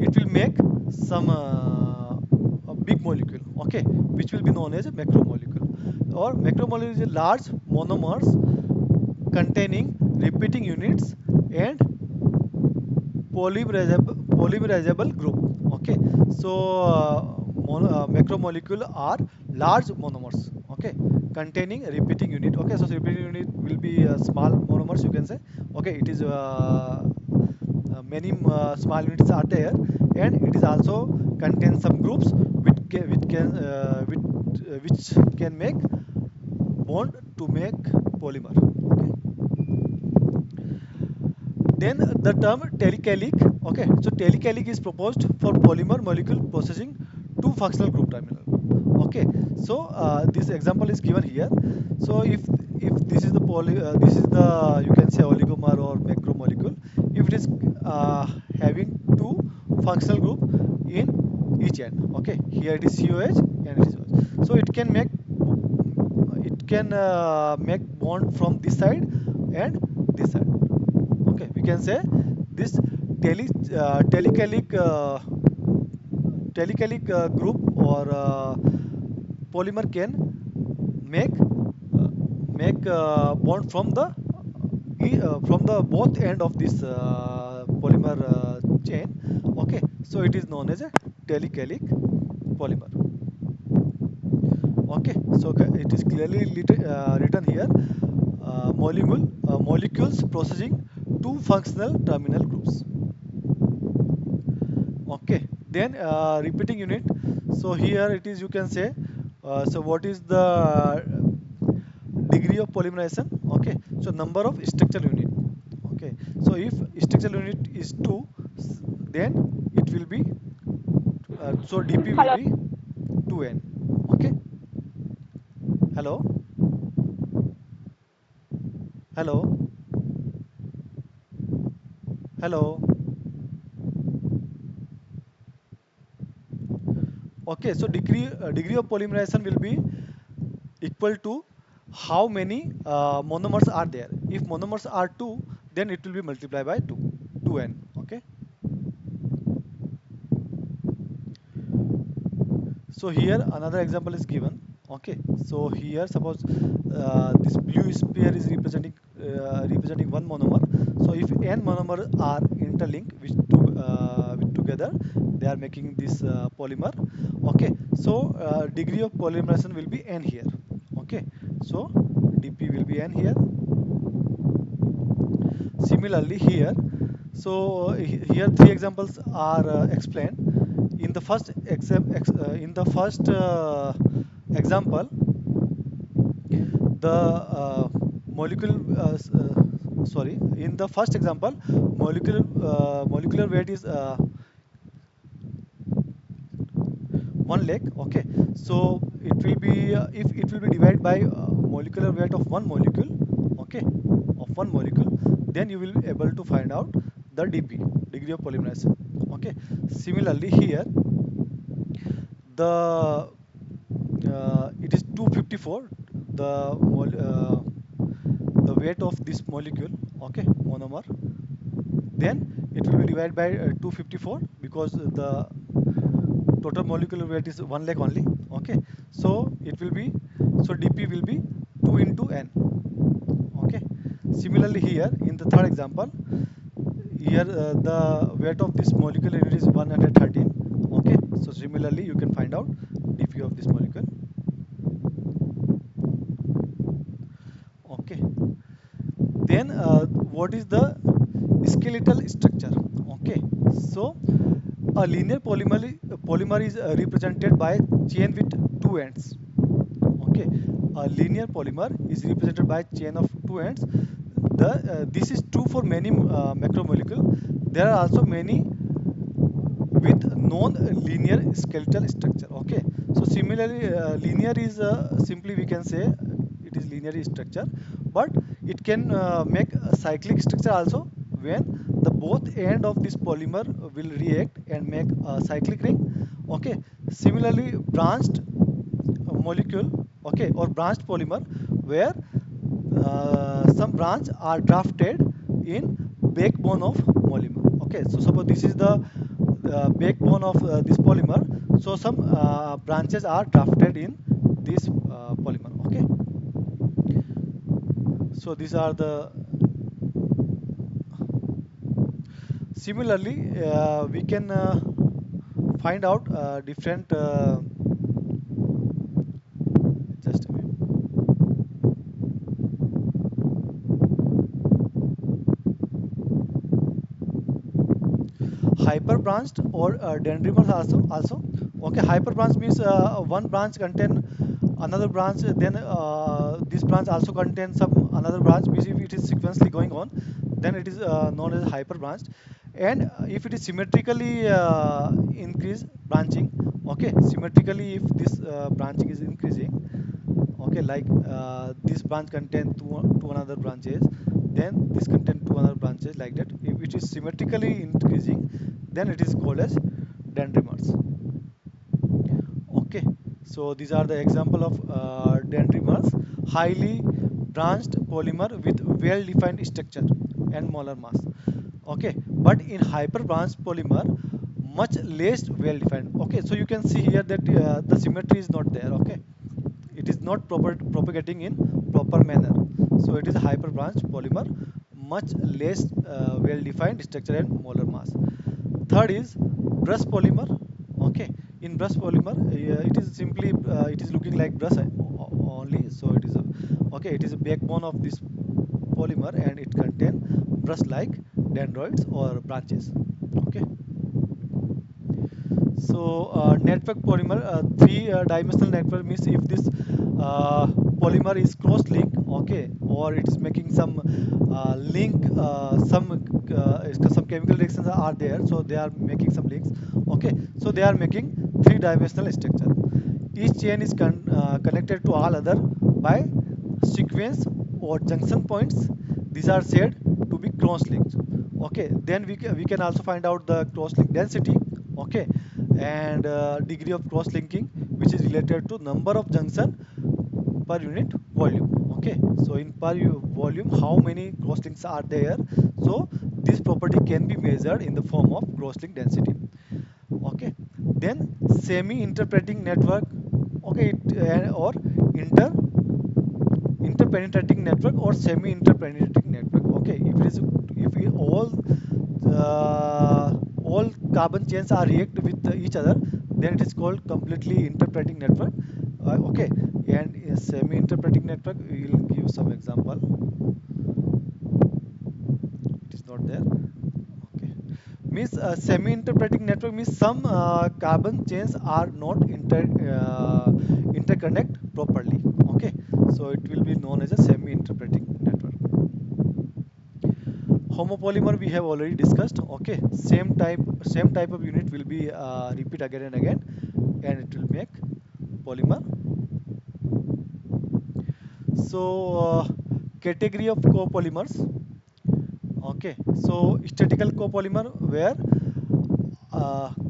it will make some a big molecule. Okay, which will be known as a macromolecule. Or macromolecule is a large monomers containing repeating units and polymerizable group. Okay, so macromolecule are large monomers. Okay, containing repeating unit. Okay, so repeating unit will be small monomers, you can say. Okay, it is many small units are there, and it is also contains some groups which can make bond to make polymer. Okay, then the term telecalic. Okay, so telecalic is proposed for polymer molecule processing two functional group terminal. Okay, so this example is given here. So if this is the this is the, you can say, oligomer or macromolecule. If it is having two functional group in each end. Okay, here it is COH and it is OH. So it can make bond from this side and this side. Okay, we can say this telecalic group or polymer can make bond from the both end of this polymer chain. Okay, so it is known as a telecalic polymer. Okay, so it is clearly written here. Molecules processing two functional terminal groups. Okay, then repeating unit. So here it is, you can say, so what is the degree of polymerization? Okay, so number of structural unit. Okay, so if structural unit is 2, then it will be so dp will Hello. be 2n. Okay, hello, hello, hello. Okay, so degree of polymerization will be equal to how many monomers are there. If monomers are 2, then it will be multiplied by 2, 2n. Okay, so here another example is given. Okay, so here suppose this blue sphere is representing one monomer. So if n monomer are interlinked with together, they are making this polymer. Okay, so degree of polymerization will be n here. Okay, so dp will be n here. Similarly here, so here three examples are explained. In the first example, the molecule sorry, in the first example, molecular weight is 1 lakh. Okay, so it will be if it will be divided by molecular weight of one molecule. Okay, of one molecule, then you will be able to find out the dp, degree of polymerization. Okay, similarly here, the it is 254, the the weight of this molecule. Okay, monomer, then it will be divided by 254, because the total molecular weight is 1 lakh only. Okay, so it will be, so dp will be 2 into n. Okay, similarly here in the third example, here the weight of this molecular unit is 113. Okay, so similarly you can find out dp of this molecule. Okay, then what is the skeletal structure? Okay, so a linear polymer is represented by chain with two ends. Okay, a linear polymer is represented by chain of two ends. This is true for many macromolecule. There are also many with non-linear skeletal structure. Okay, so similarly, linear is simply we can say it is linear structure, but it can make a cyclic structure also, when the both end of this polymer will react and make a cyclic ring. Okay, similarly branched molecule, okay, or branched polymer, where some branch are drafted in backbone of polymer. Okay, so suppose this is the backbone of this polymer, so some branches are drafted in this polymer. Okay, so these are the, similarly we can find out different just a minute. Hyper branched or dendrimers also. Okay, hyper branch means one branch contain another branch, then this branch also contains some another branch, means if it is sequentially going on, then it is known as hyper branched. And if it is symmetrically increase branching, okay, symmetrically if this branching is increasing, okay, like this branch contain two another branches, then this contain two another branches, like that. If it is symmetrically increasing, then it is called as dendrimers. Okay, so these are the example of dendrimers, highly branched polymer with well defined structure and molar mass. Okay, but in hyper branched polymer, much less well defined. Okay, so you can see here that the symmetry is not there. Okay, it is not propagating in proper manner, so it is a hyperbranch polymer, much less well defined structure and molar mass. third is brush polymer. Okay, in brush polymer, it is simply it is looking like brush only. So it is a, okay. It is a backbone of this polymer, and it contain brush-like dendroids or branches. Okay. So network polymer, three dimensional network means if this polymer is close link, okay, or it is making some link, some chemical reactions are there, so they are making some links. Okay, so they are making three-dimensional structure. Each chain is connected to all other by sequence or junction points. These are said to be cross-linked. Okay, then we can also find out the cross-link density. Okay, and degree of cross-linking, which is related to number of junction per unit volume. Okay, so in per volume, how many cross-links are there? So this property can be measured in the form of cross-link density. Okay, then semi-interpreting network. Okay, or inter interpenetrating network or semi-interpenetrating network. Okay, if it is, if we all carbon chains are react with each other, then it is called completely interpreting network. Okay, and a semi-interpreting network, we will give some example. It is not there. Okay, means semi-interpreting network means some carbon chains are not interconnect properly. Okay, so it will be known as a semi-interpreting network. Homopolymer we have already discussed. Okay, same type of unit will be repeat again and again, and it will make polymer. So category of copolymers. Okay, so statical copolymer, where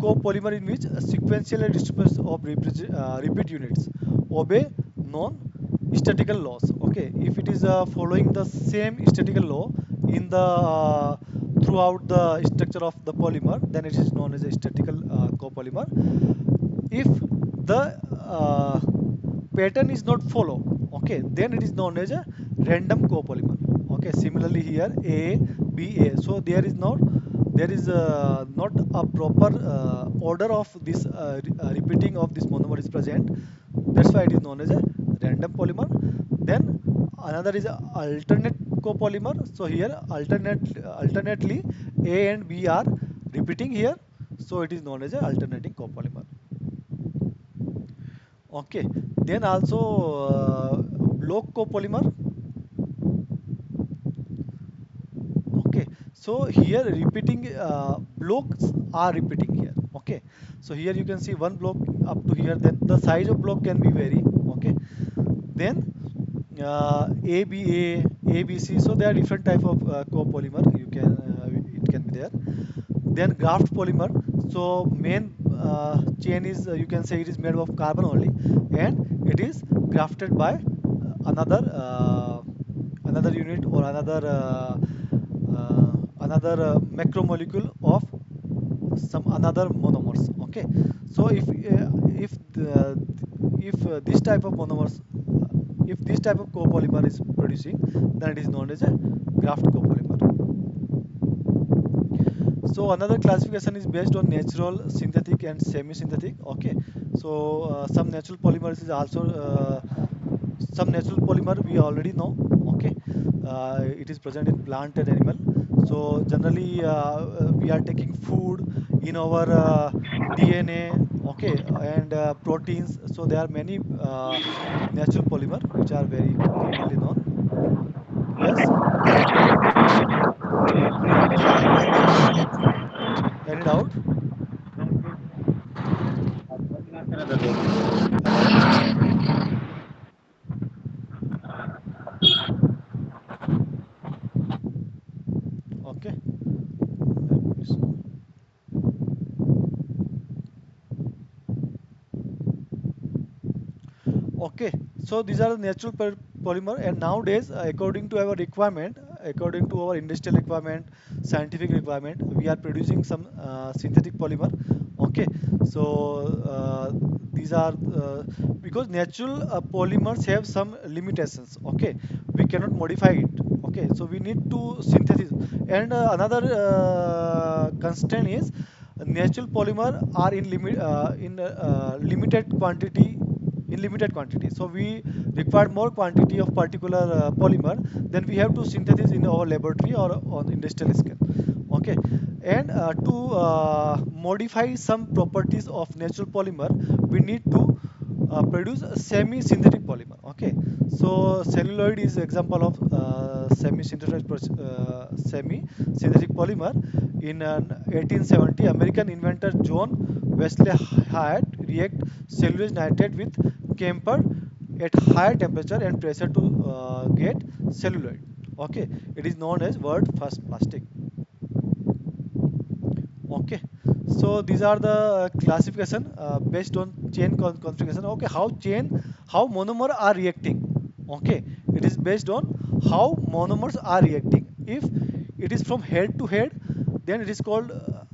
copolymer in which a sequential distribution of repeat units obey non-statical laws. Okay, if it is following the same statical law in the throughout the structure of the polymer, then it is known as a statical copolymer. If the uh, pattern is not follow, okay, then it is known as a random copolymer. Okay, similarly here a b a, so there is not a proper order of this repeating of this monomer is present. That's why it is known as a random polymer. Then another is a alternate copolymer. So here alternately a and b are repeating here, so it is known as a alternating copolymer. Okay, then also block copolymer. Okay, so here repeating blocks are repeating here. Okay, so here you can see one block up to here. Then the size of block can be vary. Okay, then ABA, ABC. So there are different type of copolymer. It can be there. Then graft polymer. So main chain is, you can say it is made of carbon only, and it is grafted by another unit or another macromolecule of some another monomers. Okay, so if this type of monomers, if this type of copolymer is producing, then it is known as a graft copolymer. So another classification is based on natural, synthetic, and semi-synthetic. Okay, so some natural polymer we already know. Okay, it is present in plant and animal. So generally we are taking food in our DNA. Okay, and proteins. So there are many natural polymer which are very commonly known. Yes, any doubt? Hello. Okay. Let me see. Okay, so these are the natural polymer, and nowadays, according to our requirement, according to our industrial requirement, scientific requirement, we are producing some synthetic polymer. Okay, so these are because natural polymers have some limitations. Okay, we cannot modify it. Okay, so we need to synthesize, and another constraint is natural polymer are in limited quantity, so we require more quantity of particular polymer, then we have to synthesize in our laboratory or on industrial scale. Okay, and to modify some properties of natural polymer, we need to produce a semi-synthetic polymer. Okay, so celluloid is example of semi-synthetic polymer. In 1870, American inventor John Wesley Hyatt react cellulose nitrate with camphor at higher temperature and pressure to get celluloid. Okay, it is known as world first plastic. Okay, so these are the classification based on chain configuration. Okay, how monomer are reacting. Okay, it is based on how monomers are reacting. If it is from head to head, then it is called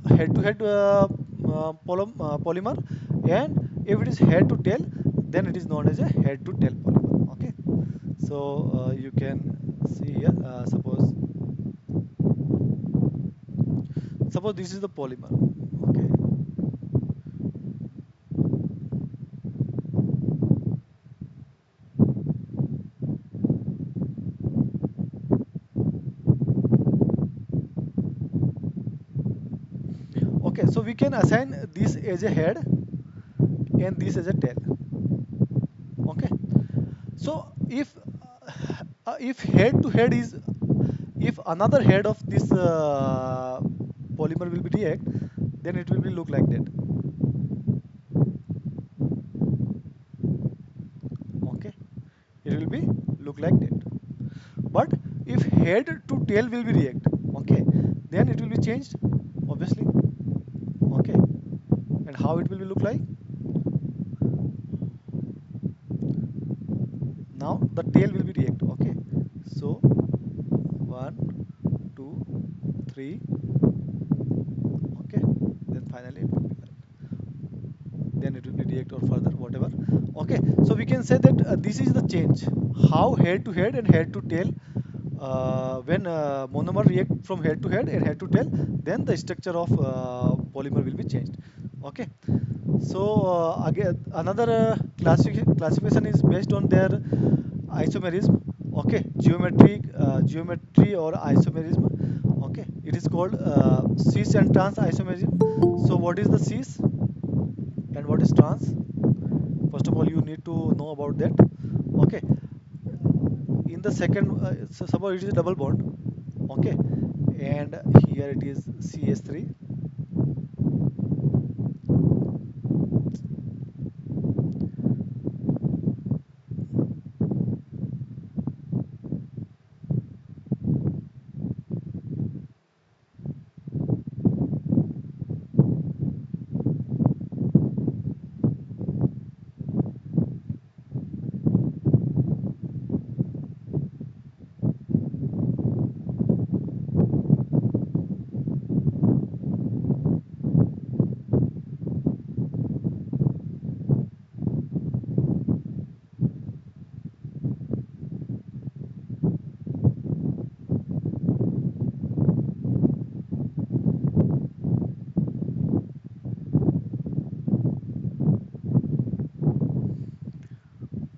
head to head polymer, and if it is head to tail, then it is known as a head to tail polymer. Okay, so you can see here. Suppose this is the polymer. Okay. Okay, so we can assign this as a head and this as a tail. Okay, so if head to head is, if another head of this polymer will be react, then it will be look like that. Okay, it will be look like that. But if head to tail will be react, okay, then it will be changed, obviously. Okay, and how it will be look like? Now the tail will be react. Okay, so one, two, three. Okay, then finally it will be like, then it will be react or further whatever. Okay, so we can say that this is the change, how head to head and head to tail, when monomer react from head to head and head to tail, then the structure of polymer will be changed. Okay, so again another classification is based on their isomerism. Okay, geometry or isomerism. Okay, it is called cis and trans isomerism. So what is the cis and what is trans? First of all, you need to know about that. Okay, in the second, so suppose it is a double bond. Okay, and here it is cs3.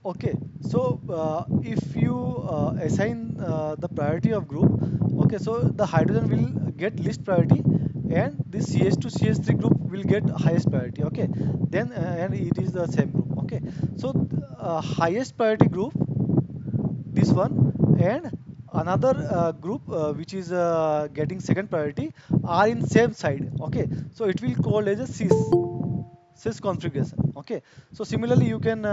Okay, so if you assign the priority of group, okay, so the hydrogen will get least priority, and this CH2 CH3 group will get highest priority. Okay, then and it is the same group. Okay, so highest priority group, this one, and another group which is getting second priority are in same side. Okay, so it will called as a cis configuration. Okay, so similarly you can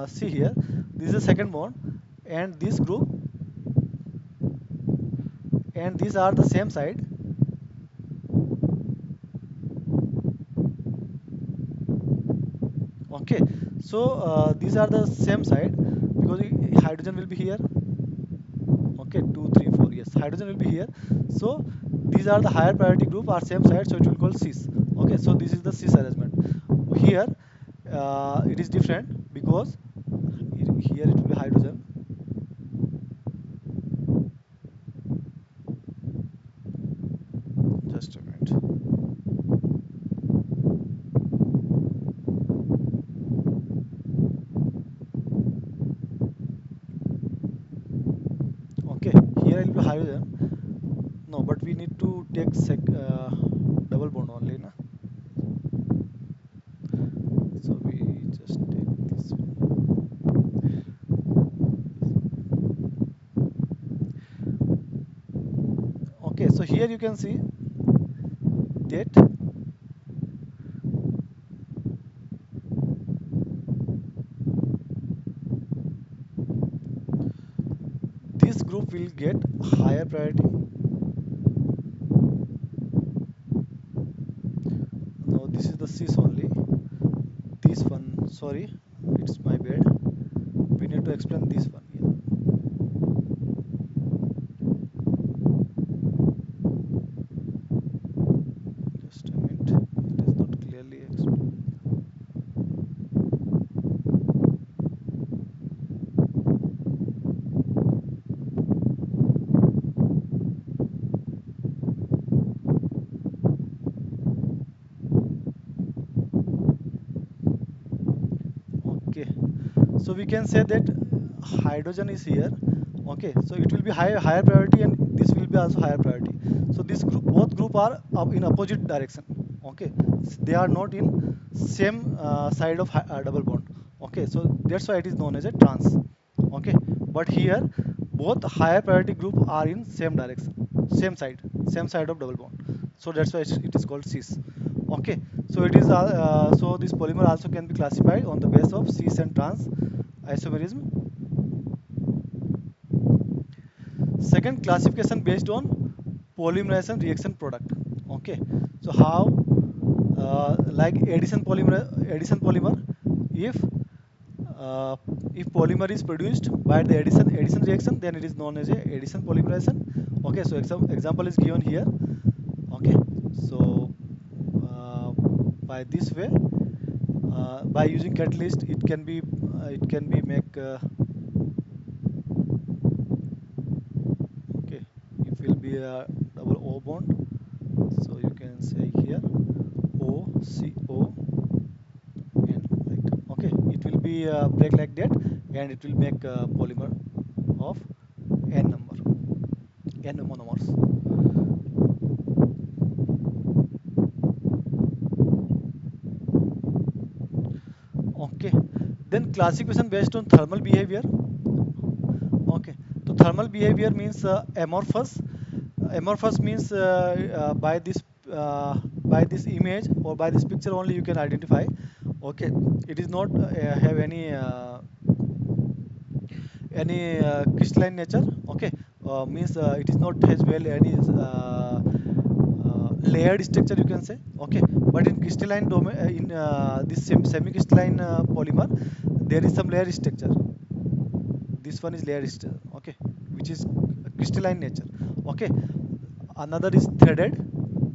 see here, this is the second bond and this group, and these are the same side. Okay, so these are the same side because hydrogen will be here. Okay, 2 3 4, yes, hydrogen will be here. So these are the higher priority group are same side, so it will call cis. Okay, so this is the cis arrangement. Here it is different because here it will be hydrogen. Just a minute. hydrogen. No, but we need to take double bond only, na. So we just take this one. Okay, so here you can see that this group will get higher priority. No, this is the cis only. This one, sorry, it's my bad. We need to explain this one. Yeah. Just a minute. It is not clearly explained. Okay, so we can say that hydrogen is here. Okay, so it will be higher priority, and this will be also higher priority. So this group, both group are up in opposite direction. Okay, they are not in same side of double bond. Okay, so that's why it is known as a trans. Okay, but here both higher priority group are in same direction, same side of double bond. So that's why it is called cis. Okay, so it is so this polymer also can be classified on the basis of cis and trans isomerism. Second, classification based on polymerization reaction product. Okay, so how like addition polymer, if uh, if polymer is produced by the addition reaction, then it is known as a addition polymerization. Okay, so example is given here. Okay, so uh, by this way, by using catalyst, it can be make okay, it will be a double O bond. So you can say here OCO, and like, okay, it will be break like that, and it will make a polymer of n number, n monomers. Okay, then classification based on thermal behavior. Okay, so thermal behavior means amorphous. Amorphous means by this image or by this picture only you can identify. Okay, it is not have any crystalline nature. Okay, means it is not has well any layered structure, you can say. Okay, but in crystalline domain, in this semi-crystalline polymer, there is some layer structure. This one is layer structure. Okay, which is crystalline nature. Okay, another is threaded.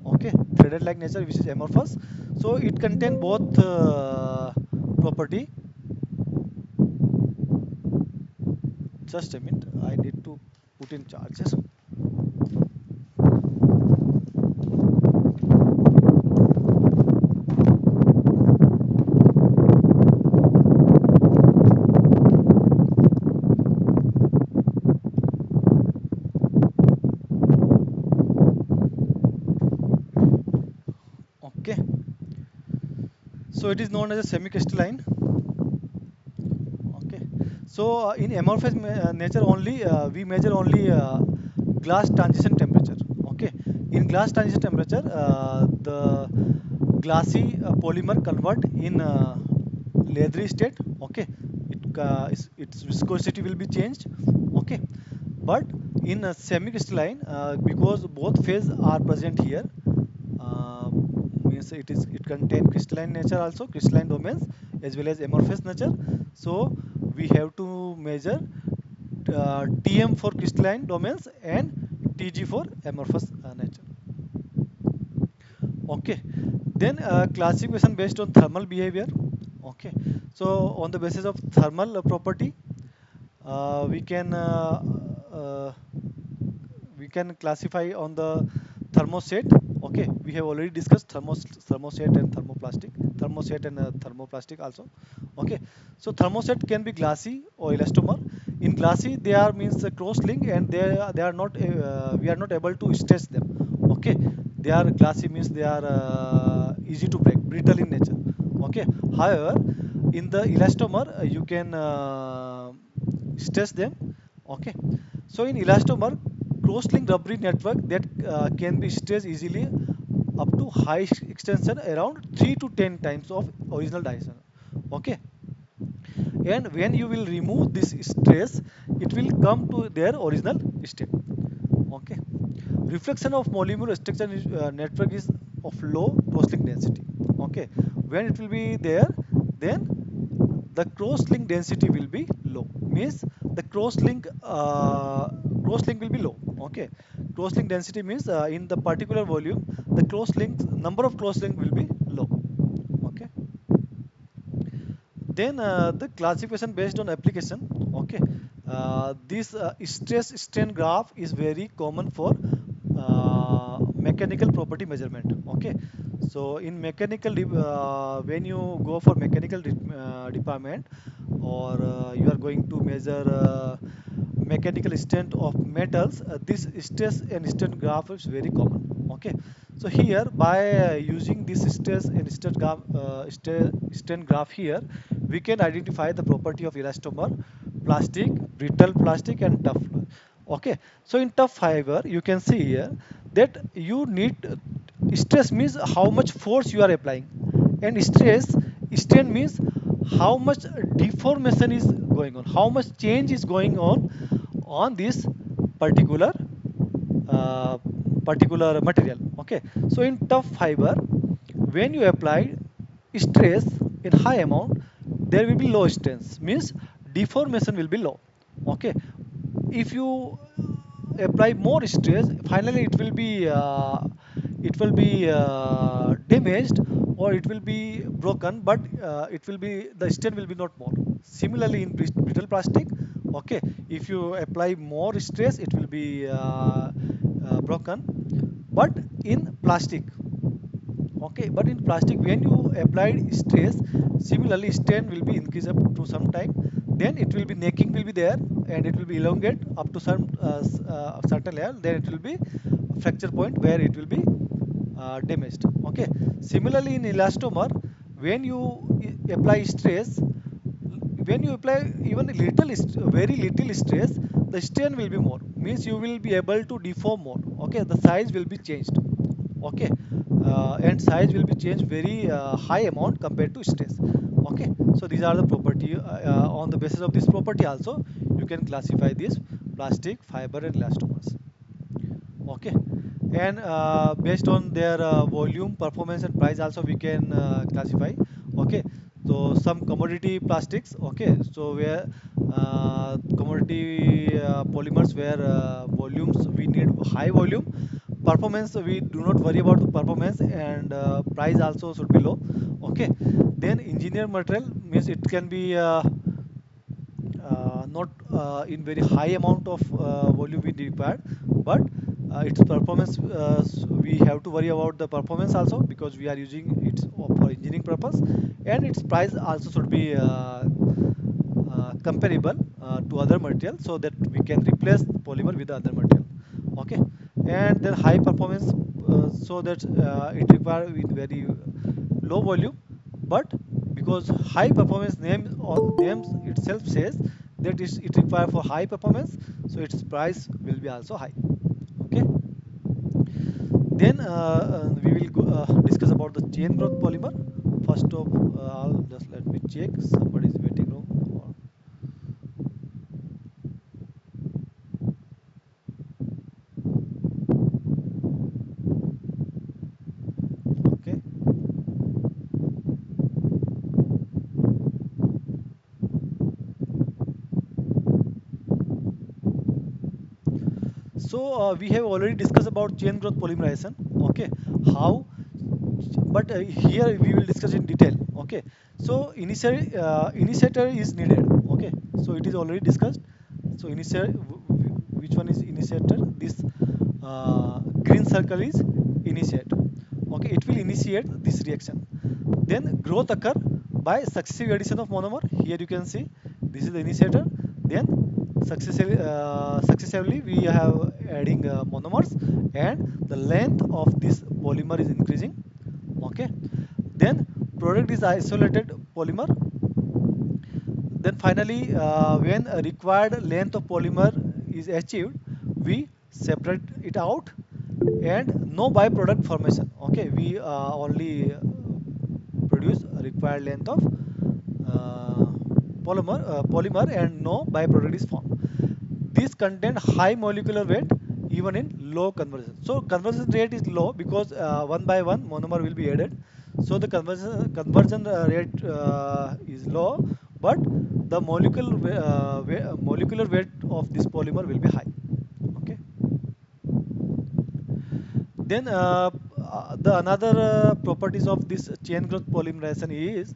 Okay, threaded like nature, which is amorphous. So it contain both property. Just a minute, I need to put in charges. Okay, so it is known as a semi-crystalline. Okay, so in amorphous nature only, we measure only glass transition temperature. Okay, in glass transition temperature, the glassy polymer convert in leathery state. Okay, its viscosity will be changed. Okay, but in semi-crystalline, because both phase are present here, uh, means it contain crystalline nature also, crystalline domains, as well as amorphous nature. So we have to measure Tm for crystalline domains and Tg for amorphous nature. Okay, then classification based on thermal behavior. Okay, so on the basis of thermal property, we uh, can classify on the thermoset. Okay, we have already discussed thermoset and thermoset and thermoplastic also. Okay, so thermoset can be glassy or elastomer. In glassy they are means a cross link, and they are not we are not able to stretch them. Okay, they are glassy means they are easy to break, brittle in nature. Okay, however, in the elastomer you can stretch them. Okay, so in elastomer, cross-link rubbery network that can be stretched easily up to high extension around 3 to 10 times of original dimension. Okay, and when you will remove this stress, it will come to their original state. Okay, reflection of polymer structure network is of low cross-link density. Okay, when it will be there, then the cross-link density will be low, means the cross-link will be low. Okay, cross-link density means in the particular volume the cross-link number of cross-link will be low. Okay, then the classification based on application. Okay, this stress strain graph is very common for mechanical property measurement. Okay, so in when you go for mechanical department, or you are going to measure mechanical strength of metals, this stress and strain graph is very common. Okay, so here by using this stress and strain graph here, we can identify the property of elastomer, plastic, brittle plastic, and tough. Okay, so in tough fiber you can see here that you need stress means how much force you are applying, and strain means how much deformation is going on, how much change is going on this particular uh, particular material. Okay, so in tough fiber, when you apply stress in high amount, there will be low stress, means deformation will be low. Okay, if you apply more stress, finally it will be damaged, or it will be broken, but it will be the strain will be not more. Similarly in brittle plastic, okay, if you apply more stress, it will be broken. But in plastic, okay, but in plastic when you applied stress, similarly strain will be increased up to some time, then it will be necking will be there, and it will be elongate up to some certain level, then it will be fracture point where it will be damaged. Okay, similarly in elastomer, when you apply stress, when you apply even a very little stress, the strain will be more, means you will be able to deform more. Okay, the size will be changed. Okay, and size will be changed very high amount compared to stress. Okay, so these are the property, on the basis of this property also you can classify this plastic, fiber, and elastomers. Okay, and based on their volume, performance, and price also we can classify. Okay, so some commodity plastics, okay, so where commodity polymers, where volumes we need high volume, performance we do not worry about the performance, and price also should be low. Okay, then engineer material means it can be not in very high amount of volume we required, but its performance, we have to worry about the performance also, because we are using it for engineering purpose, and its price also should be comparable to other material, so that we can replace polymer with the other material. Okay, and then high performance, so that it require with very low volume, but because high performance name or names itself says that it require for high performance, so its price will be also high. Okay, then we will discuss about the chain growth polymer. First of all, just let me check, somebody is waiting room. Okay, so we have already discussed about chain growth polymerization. Okay, how, but here we will discuss in detail. Okay, so initiator is needed. Okay, so it is already discussed. So initiator, which one is initiator? This green circle is initiator. Okay, it will initiate this reaction. Then growth occur by successive addition of monomer. Here you can see this is the initiator. Then successively we have adding monomers, and the length of this polymer is increasing. Okay, then product is isolated polymer. Then finally, when a required length of polymer is achieved, we separate it out, and no byproduct formation. Okay, we only produce a required length of uh, polymer, and no byproduct is formed. These contain high molecular weight even in low conversion. So conversion rate is low because one by one monomer will be added. So the conversion rate is low, but the molecular weight of this polymer will be high. Okay. Then the another properties of this chain growth polymerization is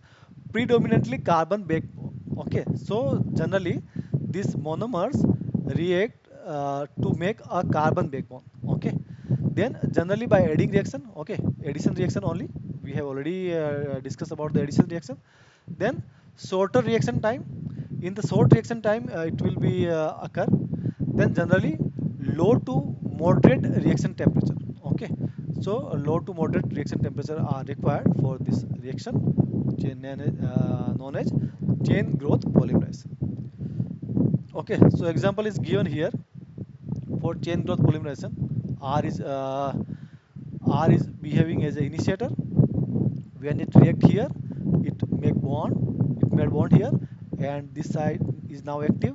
predominantly carbon backbone. Okay, so generally these monomers react to make a carbon backbone. Okay, then generally by adding reaction. Okay, addition reaction only. We have already discussed about the addition reaction. Then shorter reaction time. In the short reaction time, it will be occur. Then generally low to moderate reaction temperature. Okay, so low to moderate reaction temperature are required for this reaction, known as chain growth polymerization. Okay, so example is given here for chain growth polymerization. R is behaving as an initiator. When it react here, it made bond here, and this side is now active.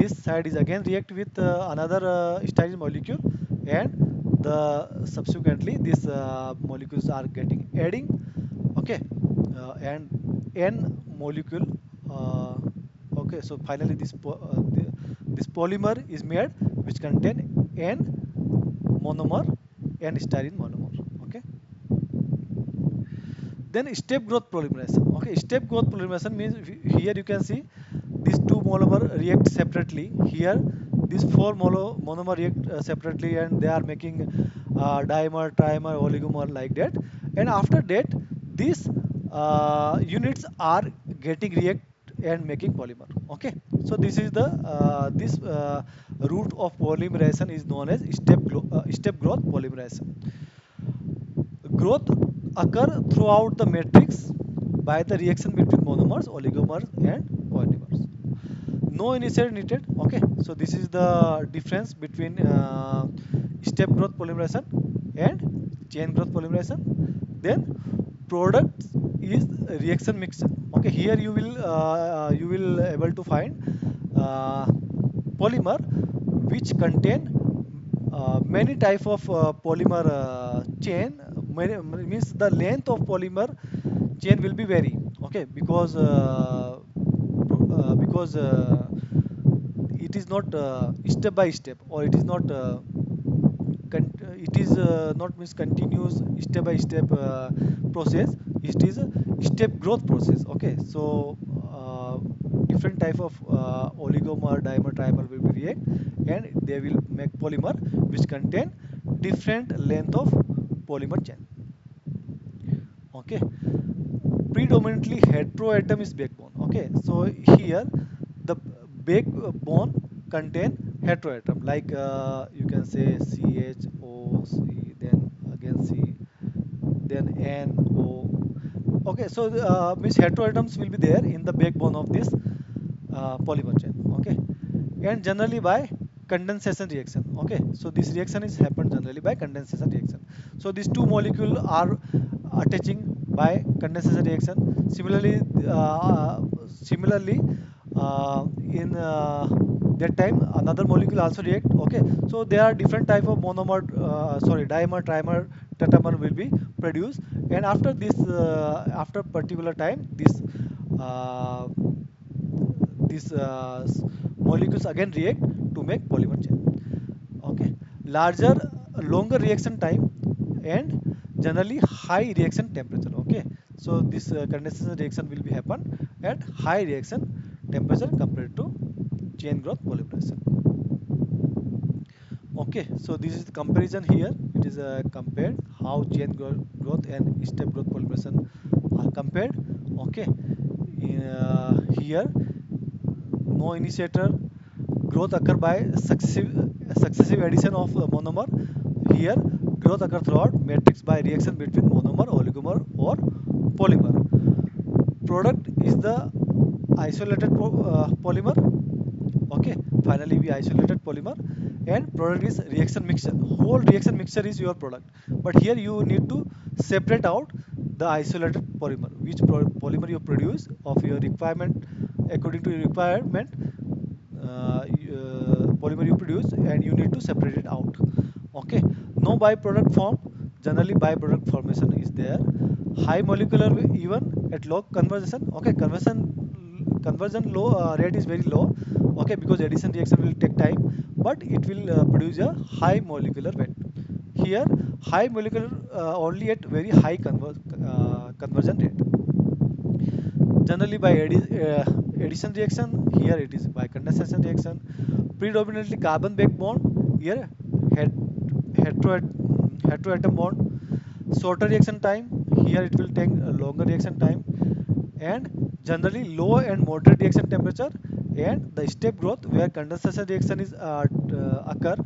This side is again react with another styrene molecule, and the subsequently these molecules are getting adding. Okay, and n molecule. Okay, so finally this polymer is made, which contain n monomer and styrene monomer. Okay. Then step growth polymerization. Okay, step growth polymerization means here you can see these two monomer react separately. Here these four monomer react separately, and they are making dimer, trimer, oligomer like that. And after that, these units are getting react and making polymer. Okay, so this is the this route of polymerization is known as step growth polymerization. Growth occur throughout the matrix by the reaction between monomers, oligomers, and polymers. No initiator needed. Okay, so this is the difference between step growth polymerization and chain growth polymerization. Then product is reaction mixture. Okay, here you will able to find uh, polymer which contain many type of polymer chain. Means the length of polymer chain will be vary. Okay, because it is not step by step, or it is not it is not means continuous step by step process. It is a step growth process. Okay, so uh, different type of oligomer, dimer, trimer will be react, and they will make polymer which contain different length of polymer chain. Okay, predominantly heteroatomous backbone. Okay, so here the backbone contain heteroatom, like you can say CHO, then again C, then NO. Okay, so means heteroatoms will be there in the backbone of this polymer chain. Okay, and generally by condensation reaction. Okay, so this reaction is happened generally by condensation reaction. So these two molecules are attaching by condensation reaction. Similarly, in that time another molecule also react. Okay, so there are different type of monomer, sorry, dimer, trimer, tetramer will be produced, and after this, after particular time, uh, these molecules again react to make polymer chain. Okay, larger, longer reaction time, and generally high reaction temperature. Okay, so this condensation reaction will be happen at high reaction temperature compared to chain growth polymerization. Okay, so this is the comparison here. It is compared how growth and step growth polymerization are compared. Okay, here no initiator, growth occur by successive addition of monomer. Here, growth occur throughout matrix by reaction between monomer, oligomer, or polymer. Product is the isolated polymer. Okay, finally we isolated polymer, and product is reaction mixture. Whole reaction mixture is your product, but here you need to separate out the isolated polymer, which polymer you produce of your requirement, according to your requirement. Polymer you produce, and you need to separate it out. Okay, no byproduct form. Generally byproduct formation is there. High molecular weight even at low conversion. Okay, conversion low rate is very low. Okay, because addition reaction will take time, but it will produce a high molecular weight. Here, high molecular only at very high conversion rate. Generally by addition reaction. Here it is by condensation reaction. Predominantly carbon backed bond. Here het heteroatom bond. Shorter reaction time. Here it will take a longer reaction time, and generally low and moderate reaction temperature, and the step growth where condensation reaction is occur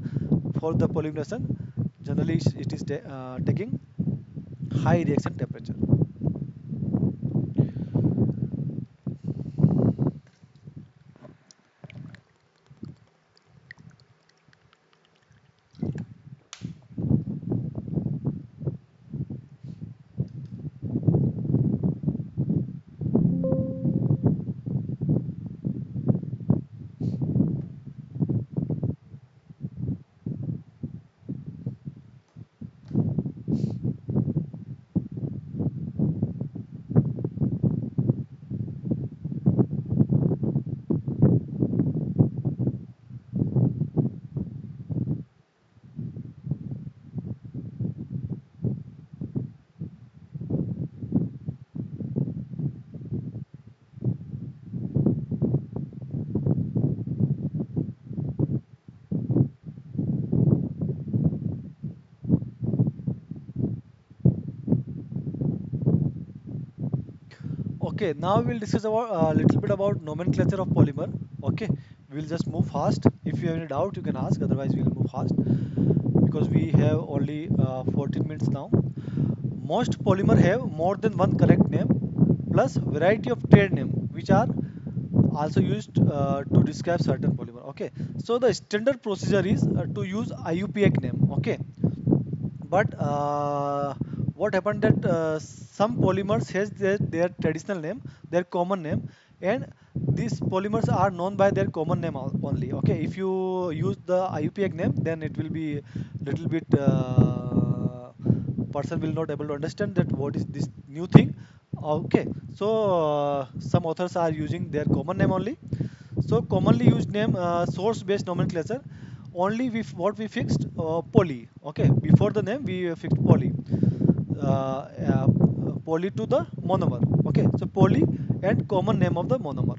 for the polymerization. Generally it is taking high reaction temperature. Okay, now we'll discuss about a little bit about nomenclature of polymer. Okay, we'll just move fast. If you have any doubt, you can ask. Otherwise, we'll move fast because we have only 14 minutes now. Most polymer have more than one correct name plus variety of trade name, which are also used to describe certain polymer. Okay, so the standard procedure is to use IUPAC name. Okay, but what happened that some polymers has their traditional name, their common name, and these polymers are known by their common name only. Okay, if you use the IUPAC name, then it will be little bit person will not able to understand that what is this new thing. Okay, so some authors are using their common name only. So commonly used name, source based nomenclature. Only what we fixed, poly. Okay, before the name we fixed poly. Poly to the monomer. Okay, so poly and common name of the monomer.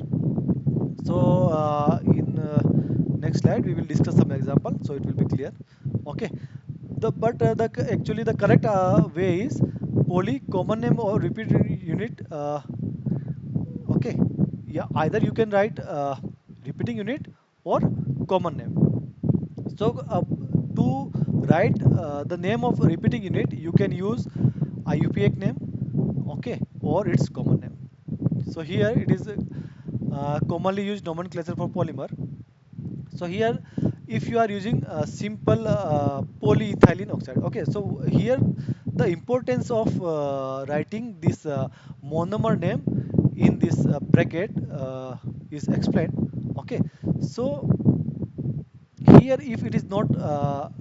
So in next slide we will discuss some example, so it will be clear. Okay, actually the correct way is poly, common name or repeated unit. Okay, yeah, either you can write repeating unit or common name. So to write the name of repeating unit, you can use IUPAC name, okay, or its common name. So here it is commonly used nomenclature for polymer. So here, if you are using simple polyethylene oxide, okay, so here the importance of writing this monomer name in this bracket is explained. Okay, so here if it is not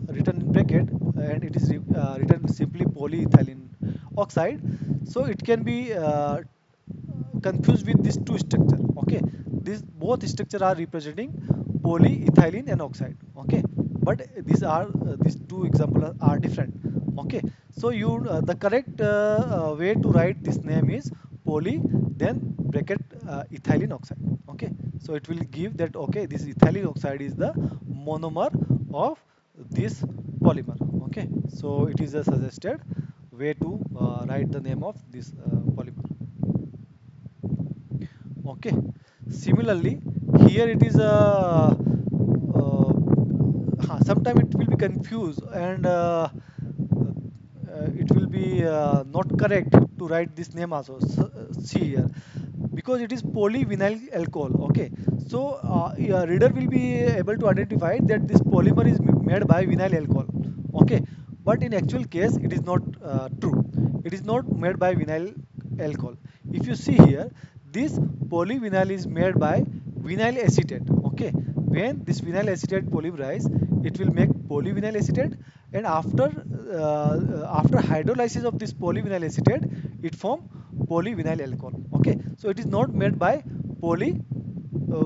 written in bracket and it is written simply polyethylene oxide, so it can be confused with these two structure. Okay, these both structure are representing polyethylene and oxide. Okay, but these two examples are different. Okay, so you the correct way to write this name is poly, then bracket ethylene oxide. Okay, so it will give that, okay, this ethylene oxide is the monomer of this polymer. Okay, so it is a suggested way to write the name of this polymer. Okay, similarly here it is a Sometime it will be confused, and it will be not correct to write this name also. See here, because it is polyvinyl alcohol. Okay, so yeah, reader will be able to identify that this polymer is made by vinyl alcohol. Okay, but in actual case it is not true. It is not made by vinyl alcohol. If you see here, this polyvinyl is made by vinyl acetate. Okay, when this vinyl acetate polymerize, it will make polyvinyl acetate, and after hydrolysis of this polyvinyl acetate, it form polyvinyl alcohol. Okay, so it is not made by poly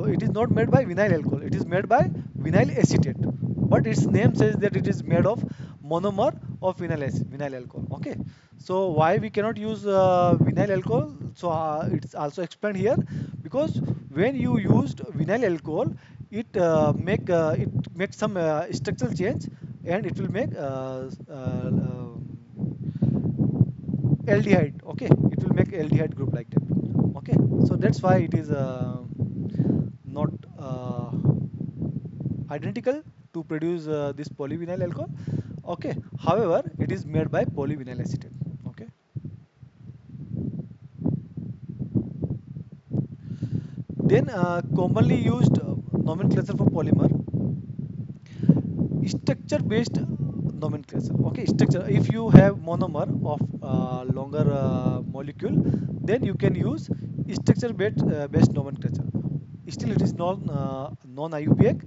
it is not made by vinyl alcohol, it is made by vinyl acetate, but its name says that it is made of monomer of vinyl alcohol. Okay, so why we cannot use vinyl alcohol? So it's also explained here, because when you used vinyl alcohol, it makes some structural change, and it will make aldehyde. Okay, it will make aldehyde group like that. Okay, so that's why it is not identical to produce this polyvinyl alcohol. Okay, however, it is made by polyvinyl acetate. Okay, then commonly used nomenclature for polymer, structure based nomenclature. Okay, structure, if you have monomer of longer molecule, then you can use structure based nomenclature. Still it is non IUPAC.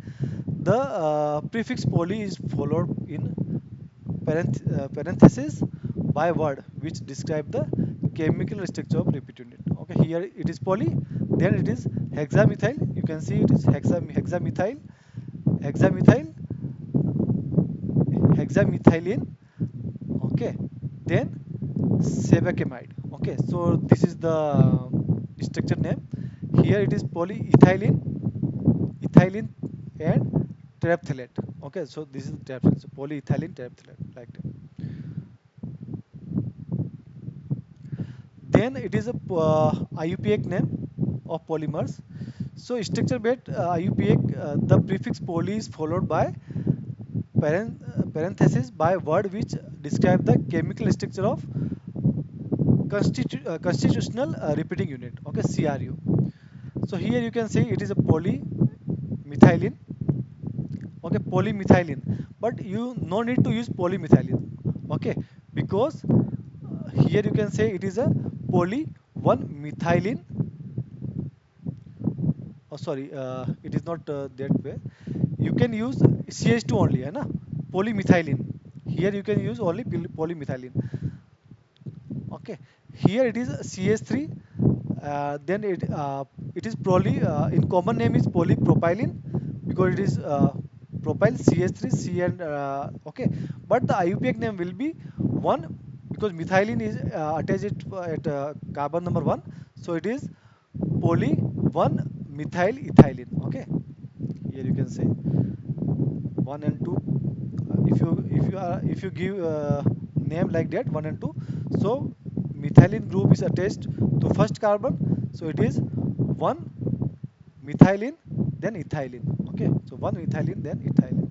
The prefix poly is followed in parenthesis by word which describe the chemical structure of repeat unit. Okay, here it is poly, then it is hexamethyl. You can see it is hexamethyl, hexamethyl, hexamethylene. Okay, then sebacamide. Okay, so this is the structure name. Here it is polyethylene, ethylene, and terephthalate. Okay, so this is terephthalate. So polyethylene terephthalate like that. Then it is a IUPAC name of polymers. So structure based IUPAC, the prefix poly is followed by parenthesis by word which describe the chemical structure of constitutional repeating unit. Okay, CRU. So here you can see it is a polymethylene. Okay, polymethylene, but you no need to use polymethylene. Okay, because here you can say it is a poly 1 methylene. Oh sorry, it is not that way. You can use CH2 only, है ना, polymethylene. Here you can use only polymethylene. Okay, here it is CH3. Then it is poly, in common name is polypropylene, because it is propyl CH3 C, and okay, but the IUPAC name will be one, because methylene is attached at carbon number 1, so it is poly 1 methyl ethylene. Okay, here you can say 1 and 2. If you give name like that 1 and 2, so methylene group is attached to first carbon, so it is 1 methylene then ethylene. Okay, so 1 methylene then ethylene.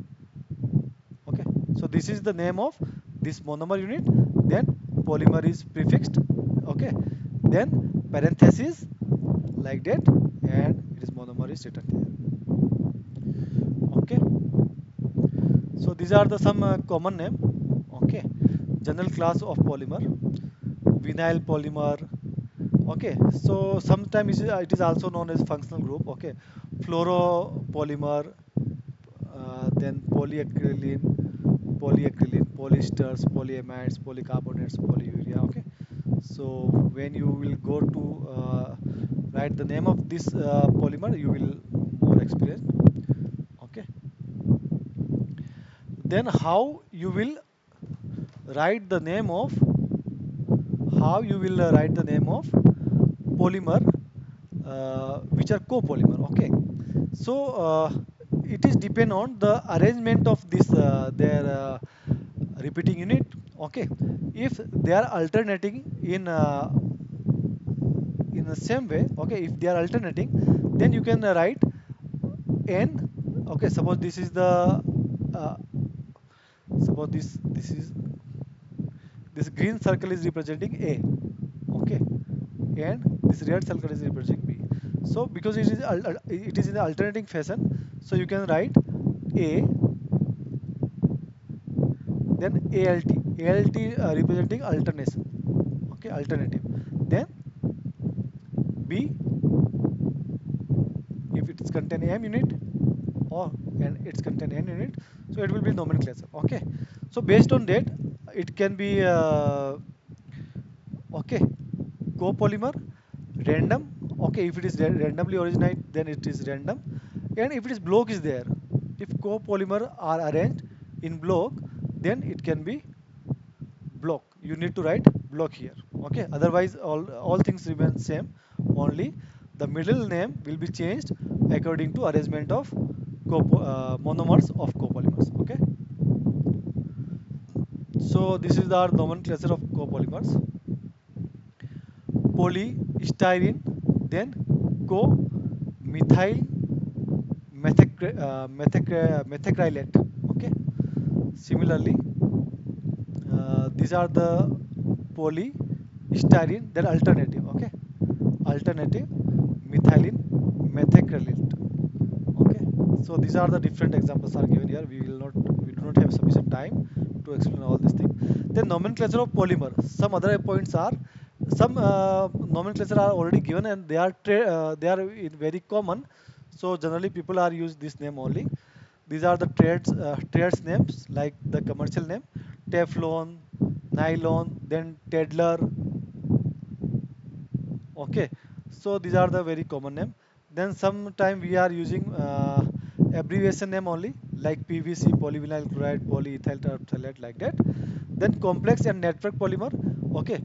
Okay, so this is the name of this monomer unit. Then polymer is prefixed. Okay, then parenthesis like that, and it is monomer is written here. Okay, so these are the some common name. Okay, general class of polymer: vinyl polymer. Okay, so sometimes it is also known as functional group. Okay, fluoropolymer, then polyacrylene, polyesters, polyamides, polycarbonates, polyurea. Okay, so when you will go to write the name of this polymer, you will more experience. Okay, then how you will write the name of write the name of polymer which are copolymer. Okay, so it is depend on the arrangement of this their repeating unit. Okay, if they are alternating in the same way. Okay, if they are alternating, then you can write n. Okay, suppose this is the suppose this is this green circle is representing A, okay, and this red circle is representing B. So because it is in the alternating fashion, so you can write A, then ALT representing alternation, okay, alternative. Then B if it's contain M unit, or and it's contain N unit, so it will be nomenclature. Okay, so based on that, it can be okay, copolymer, random. Okay, if it is randomly originate, then it is random, and if it is block is there, if copolymer are arranged in block, then it can be block. You need to write block here. Okay, otherwise all things remain same. Only the middle name will be changed according to arrangement of monomers of copolymers. Okay, so this is our nomenclature of copolymers: polystyrene, then co methyl methacrylate. Okay, similarly, these are the polystyrene, then alternative. Okay, alternative methylene methacrylate. Okay, so these are the different examples are given here. We do not have sufficient time to explain all these things. Then nomenclature of polymer. Some other points are, some nomenclature are already given, and they are very common. So generally people are use this name only. These are the trades names, like the commercial name: Teflon, nylon, then Tedlar. Okay, so these are the very common name. Then sometime we are using abbreviation name only, like PVC, polyvinyl chloride, polyethyl terephthalate, like that. Then complex and network polymer. Okay,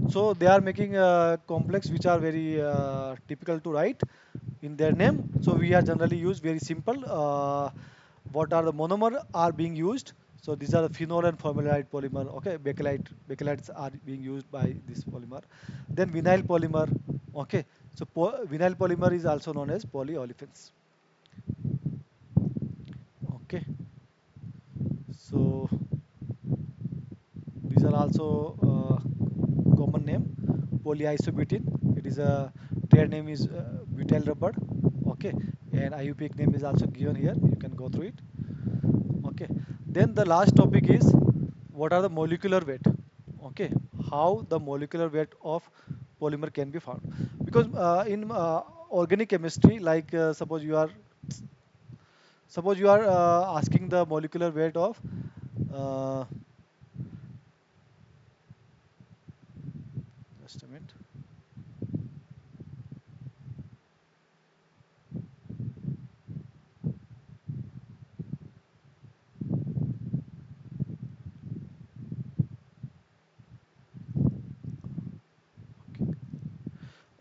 so they are making complex which are very typical to write in their name. So we are generally use very simple. What are the monomer are being used? So these are the phenol and formaldehyde polymer. Okay, bakelite are being used by this polymer. Then vinyl polymer. Okay, so vinyl polymer is also known as polyolefins. Okay, so these are also common name: polyisobutene. It is a trade name is butyl rubber. Okay, and IUPAC name is also given here. You can go through it. Okay, then the last topic is what are the molecular weight. Okay, how the molecular weight of polymer can be found, because in organic chemistry, like suppose you are asking the molecular weight of uh, just a minute.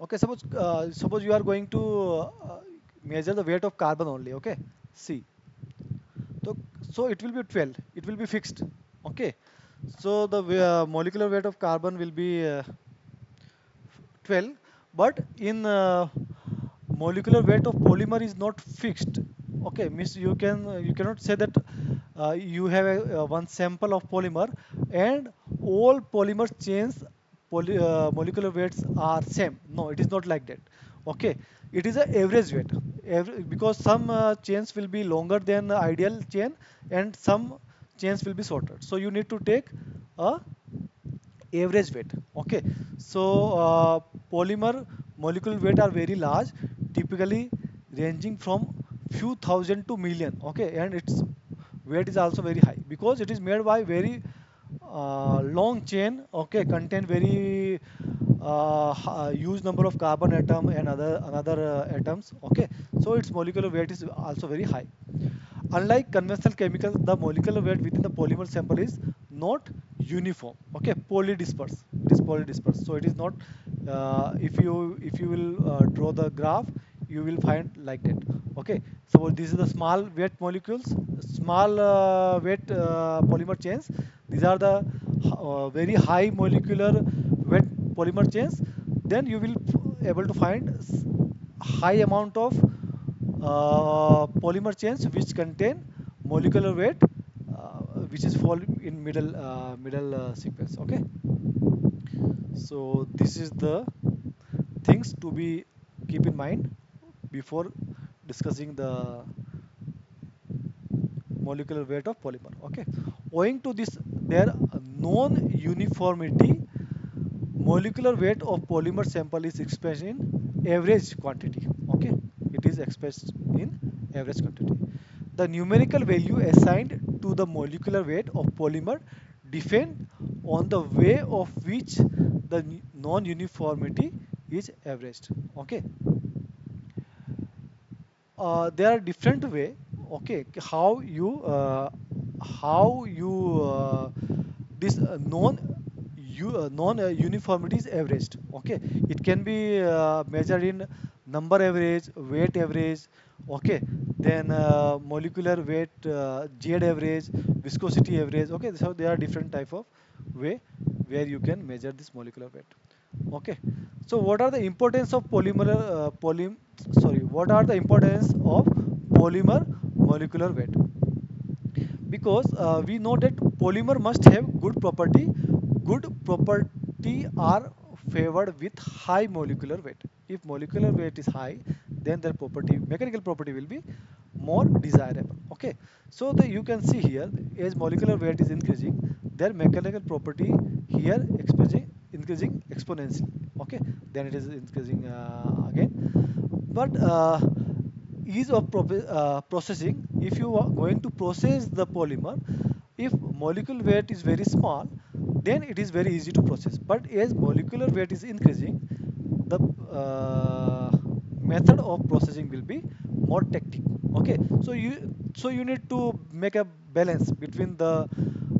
Okay, suppose you are going to measure the weight of carbon only. Okay, C. So it will be 12. It will be fixed. Okay, so the molecular weight of carbon will be 12, but in molecular weight of polymer is not fixed. Okay, means you cannot say that you have one sample of polymer and all polymer chains molecular weights are same. No, it is not like that. Okay, it is a average weight. Because some chains will be longer than the ideal chain, and some chains will be shorter. So you need to take a average weight. Okay, so polymer molecular weight are very large, typically ranging from few thousand to million. Okay, and its weight is also very high because it is made by very long chain. Okay, contain very huge number of carbon atom and other another atoms. Okay, so its molecular weight is also very high. Unlike conventional chemicals, the molecular weight within the polymer sample is not uniform. Okay, polydisperse. It is polydisperse. So it is not. If you will draw the graph, you will find like that. Okay. So this is the small weight molecules, small weight polymer chains. These are the very high molecular weight polymer chains. Then you will able to find high amount of polymer chains which contain molecular weight which is fall in middle sequence. Okay, so this is the things to be keep in mind before discussing the molecular weight of polymer. Okay, owing to this their non-uniformity, molecular weight of polymer sample is expressed in average quantity. Okay, it is expressed in average quantity. The numerical value assigned to the molecular weight of polymer depend on the way of which the non-uniformity is averaged. Okay, there are different way. Okay, how you this non uniformity is averaged. Okay, it can be measured in number average, weight average. Okay, then molecular weight, z average, viscosity average. Okay, so there are different type of way where you can measure this molecular weight. Okay, so what are the importance of what are the importance of polymer molecular weight? Because we know that polymer must have good property are favored with high molecular weight. If molecular weight is high, then their mechanical property will be more desirable. Okay, so you can see here, as molecular weight is increasing, their mechanical property here increasing exponentially. Okay, then it is increasing again. But ease of processing, if you are going to process the polymer, if molecular weight is very small, then it is very easy to process. But as molecular weight is increasing, the uh, method of processing will be more tactic. Okay, so you need to make a balance between the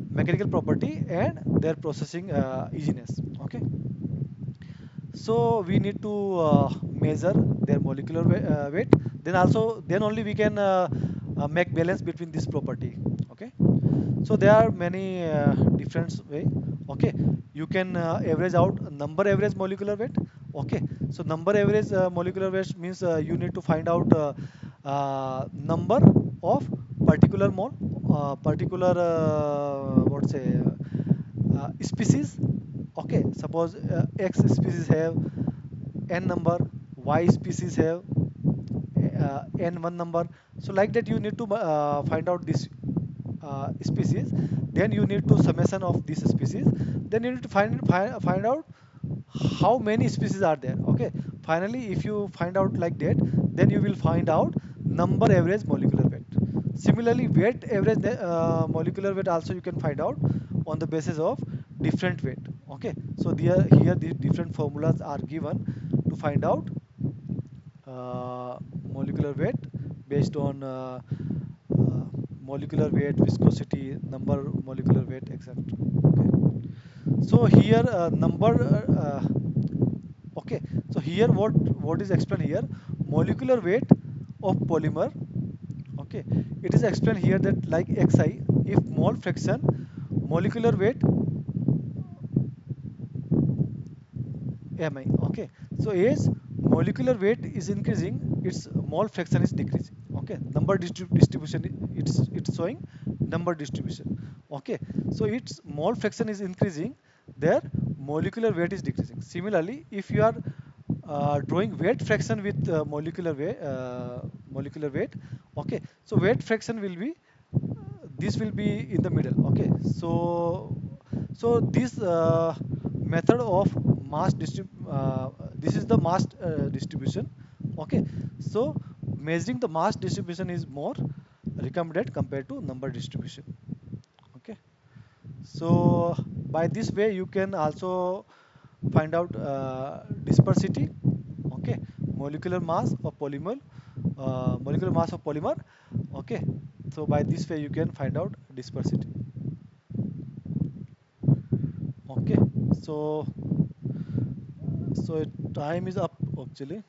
mechanical property and their processing easiness. Okay, so we need to measure their molecular weight, then only we can make balance between this property. Okay, so there are many different way. Okay, you can average out number average molecular weight. Okay, so number average molecular weight means you need to find out number of particular mole, particular what say species. Okay, suppose X species have n number, Y species have n one number. So like that you need to find out this species. Then you need to summation of this species. Then you need to find out how many species are there. Okay, finally if you find out like that, then you will find out number average molecular weight. Similarly, weight average molecular weight also you can find out on the basis of different weight. Okay, so here the different formulas are given to find out molecular weight based on molecular weight, viscosity, number molecular weight, etc. Okay, so here number okay, so here what is explained here, molecular weight of polymer. Okay, it is explained here that like xi, if mole fraction molecular weight mi. Okay, so as molecular weight is increasing, its mole fraction is decreasing. Okay, number distribution, it's showing number distribution. Okay, so its mole fraction is increasing, their molecular weight is decreasing. Similarly, if you are drawing weight fraction with molecular weight. Okay, so weight fraction will be this will be in the middle. Okay, so this method of this is the mass distribution. Okay, so measuring the mass distribution is more recommended compared to number distribution. Okay, so by this way you can also find out dispersity. Okay, molecular mass of molecular mass of polymer. Okay, so by this way you can find out dispersity. Okay, so time is up actually.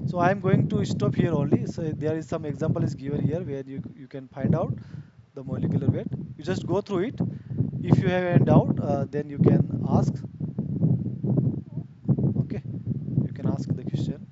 So I am going to stop here only. So there is some example is given here where you can find out the molecular weight. You just go through it. If you have any doubt, then you can ask. Okay, you can ask the question.